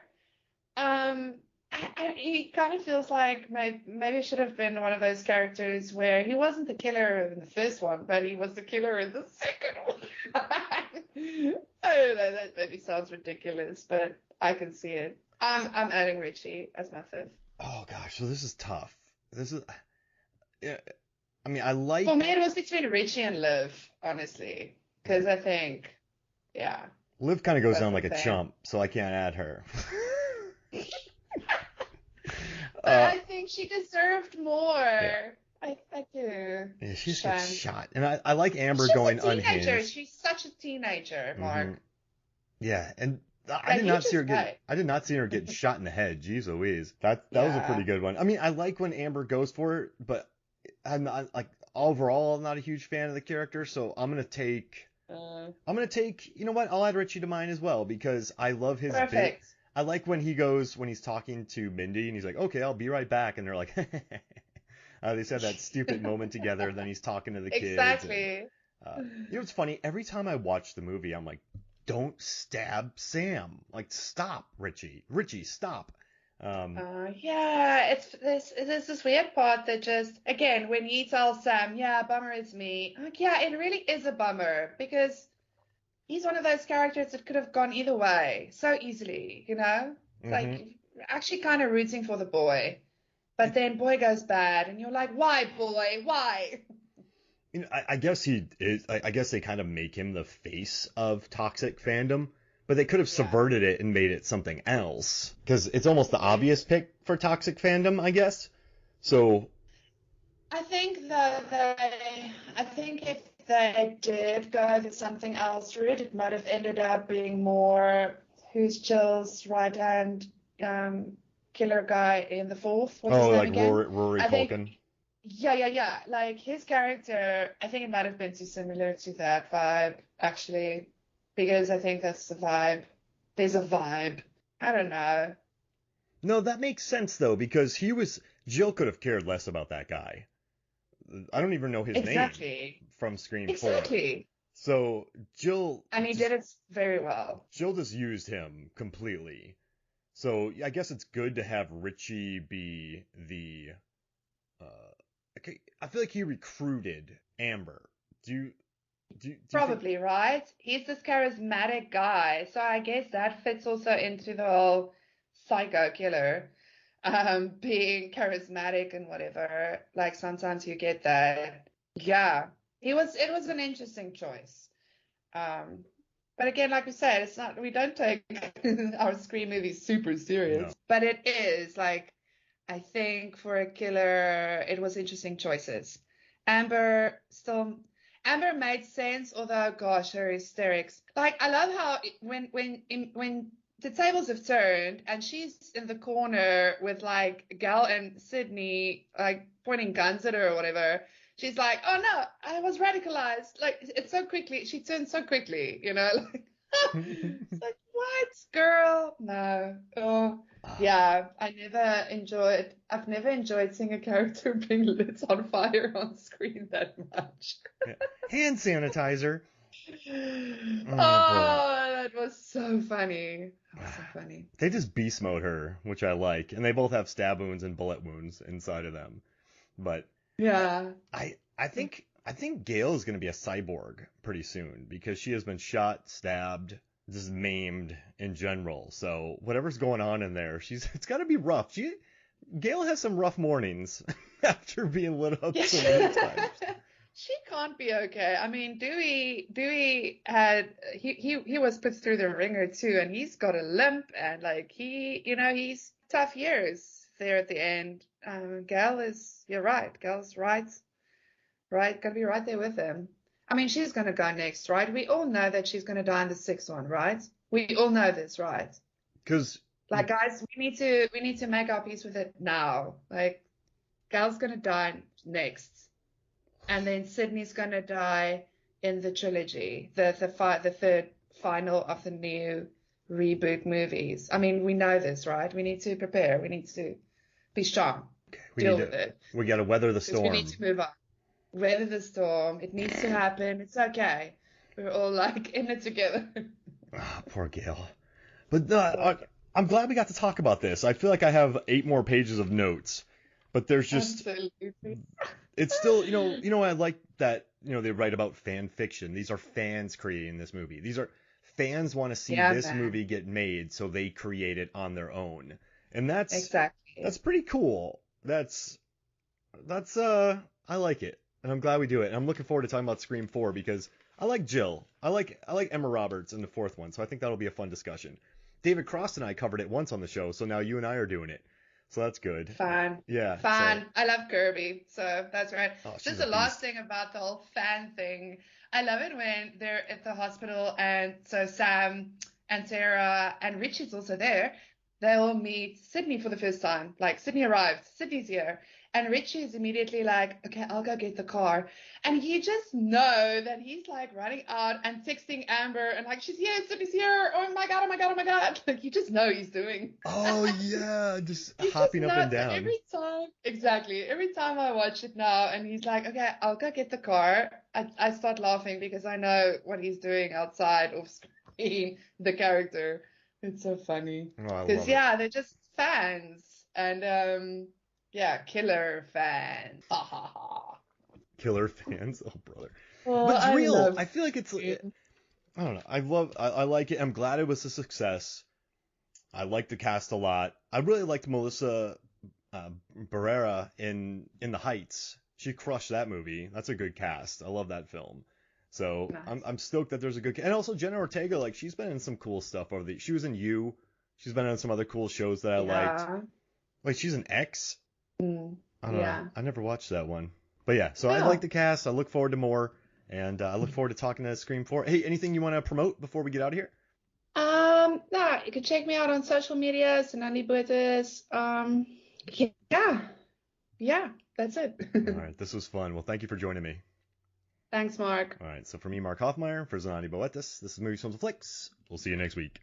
He kind of feels like maybe should have been one of those characters where he wasn't the killer in the 1st one, but he was the killer in the 2nd one. I don't know, that maybe sounds ridiculous, but I can see it. I'm adding Richie as my 5th. Oh gosh, so this is tough. Yeah, I mean, I like. For me, it was between Richie and Liv, honestly, because I think, yeah. Liv kind of goes That's down like the a thing. chump, so I can't add her. But I think she deserved more. Yeah. I do. Yeah, she just gets Shame. shot, and I like Amber She's going a teenager. unhinged. She's such a teenager, Mark. Mhm. Yeah, and I Like, did you not see her just get. right. I did not see her getting shot in the head. Jeez Louise, that was a pretty Yeah. good one. I mean, I like when Amber goes for it, but I'm not like overall I'm not a huge fan of the character. So I'm gonna take. You know what? I'll add Richie to mine as well because I love his bit. Perfect. I like when he's talking to Mindy and he's like, okay, I'll be right back, and they're like, they said that stupid moment together. Then he's talking to the kids. Exactly. You know what's funny? Every time I watch the movie, I'm like, don't stab Sam. Like, stop, Richie. Richie, stop. Yeah, there's this weird part that just, again, when he tells Sam, yeah, bummer is me. I'm like, yeah, it really is a bummer because he's one of those characters that could have gone either way so easily, you know? It's like Hmm. you're actually kind of rooting for the boy, but then boy goes bad, and you're like, why, boy? Why? I guess he is. I guess they kind of make him the face of toxic fandom, but they could have Yeah. subverted it and made it something else. Because it's almost the Yeah. obvious pick for toxic fandom, I guess. So, I think that I think if they did go with something else route, it might have ended up being more who's Jill's right hand killer guy in the fourth. What's his oh, name like again? Rory I think Culkin. yeah. Like his character, I think it might have been too similar to that vibe, actually, because I think that's the vibe. There's a vibe. I don't know. No, that makes sense though, because Jill could have cared less about that guy. I don't even know his name Exactly. from Scream 4. Exactly. So Jill And he just did it very well. Jill just used him completely. So I guess it's good to have Richie be the. I feel like he recruited Amber. Do you think? Probably, right? He's this charismatic guy. So I guess that fits also into the whole psycho killer, being charismatic and whatever. Like sometimes you get that. Yeah. It was an interesting choice. Um, but again, like we said, it's not, we don't take our Scream movies super No. serious, but it is like, I think for a killer, it was interesting choices. Amber still, Amber made sense, although gosh, her hysterics. Like I love how when the tables have turned and she's in the corner with like Gal and Sydney like pointing guns at her or whatever. She's like, oh no, I was radicalized. Like it's so quickly, she turned so quickly, you know, like it's like, what, girl? No. Oh, yeah. I've never enjoyed seeing a character being lit on fire on screen that much. Yeah. Hand sanitizer. Oh boy. Oh, that was so funny. That was so funny. They just beast mode her, which I like, and they both have stab wounds and bullet wounds inside of them. But Yeah. I think Gail is going to be a cyborg pretty soon because she has been shot, stabbed, just maimed in general. So whatever's going on in there, it's got to be rough. Gail has some rough mornings after being lit up so many times. She can't be okay. I mean, Dewey had he was put through the ringer too, and he's got a limp, and like he's tough years there at the end. Gal is, you're right. Gal's right, gonna be right there with him. I mean, she's gonna go next, right? We all know that she's gonna die in the sixth one, right? We all know this, right? Because Like, guys, we need to make our peace with it now. Like, Gal's gonna die next, and then Sydney's gonna die in the trilogy, the third final of the new reboot movies. I mean, we know this, right? We need to prepare. We need to be strong, we need deal to with it, we got to weather the because we need storm. to move on. Weather the storm. It needs to happen. It's okay. We're all like in it together. Ah, poor Gail. But I'm glad we got to talk about this. I feel like I have 8 more pages of notes, but there's just Absolutely. it's still I like that they write about fan fiction. These are fans creating this movie. These are fans want to see Yeah, this man. movie get made, so they create it on their own, and that's Exactly. pretty cool. That's I like it, and I'm glad we do it. And I'm looking forward to talking about Scream 4 because I like Jill. I like Emma Roberts in the fourth one, so I think that'll be a fun discussion. David Cross and I covered it once on the show, so now you and I are doing it. So that's good. Fun. Yeah, so Fun. I love Kirby, so that's right. oh, she's Just a the last beast. thing about the whole fan thing. I love it when they're at the hospital and so Sam and Sarah and Richie's also there. They all meet Sydney for the first time. Like Sydney arrived, Sydney's here. And Richie is immediately like, okay, I'll go get the car. And you just know that he's like running out and texting Amber and like, she's here, Sydney's here. Oh my God, oh my God, oh my God. Like you just know he's doing. Oh yeah, just You just hopping up know. and So down. every time I watch it now, and he's like, okay, I'll go get the car. I start laughing because I know what he's doing outside of screen, the character. It's so funny. Oh, I Because, love it. yeah, they're just fans. And, yeah, killer fans. Ha ha ha. Killer fans, oh brother. Oh, But it's I real. love I feel like it's Scream. I don't know. I like it. I'm glad it was a success. I like the cast a lot. I really liked Melissa Barrera in The Heights. She crushed that movie. That's a good cast. I love that film. So Nice. I'm stoked that there's a good, and also Jenna Ortega, like she's been in some cool stuff over the. She was in You. She's been in some other cool shows that I liked. Yeah. Like she's an X. Mm, I don't know. yeah. I never watched that one. But yeah, so I like Yeah. the cast. I look forward to more, and I look forward to talking to Scream 4. Hey, anything you want to promote before we get out of here? No, you can check me out on social media, Sanani Buetes. Yeah, yeah, that's it. All right, this was fun. Well, thank you for joining me. Thanks, Mark. All right, so for me, Mark Hoffmeyer, for Zanani Boetis, this is Movies, Films, and Flicks. We'll see you next week.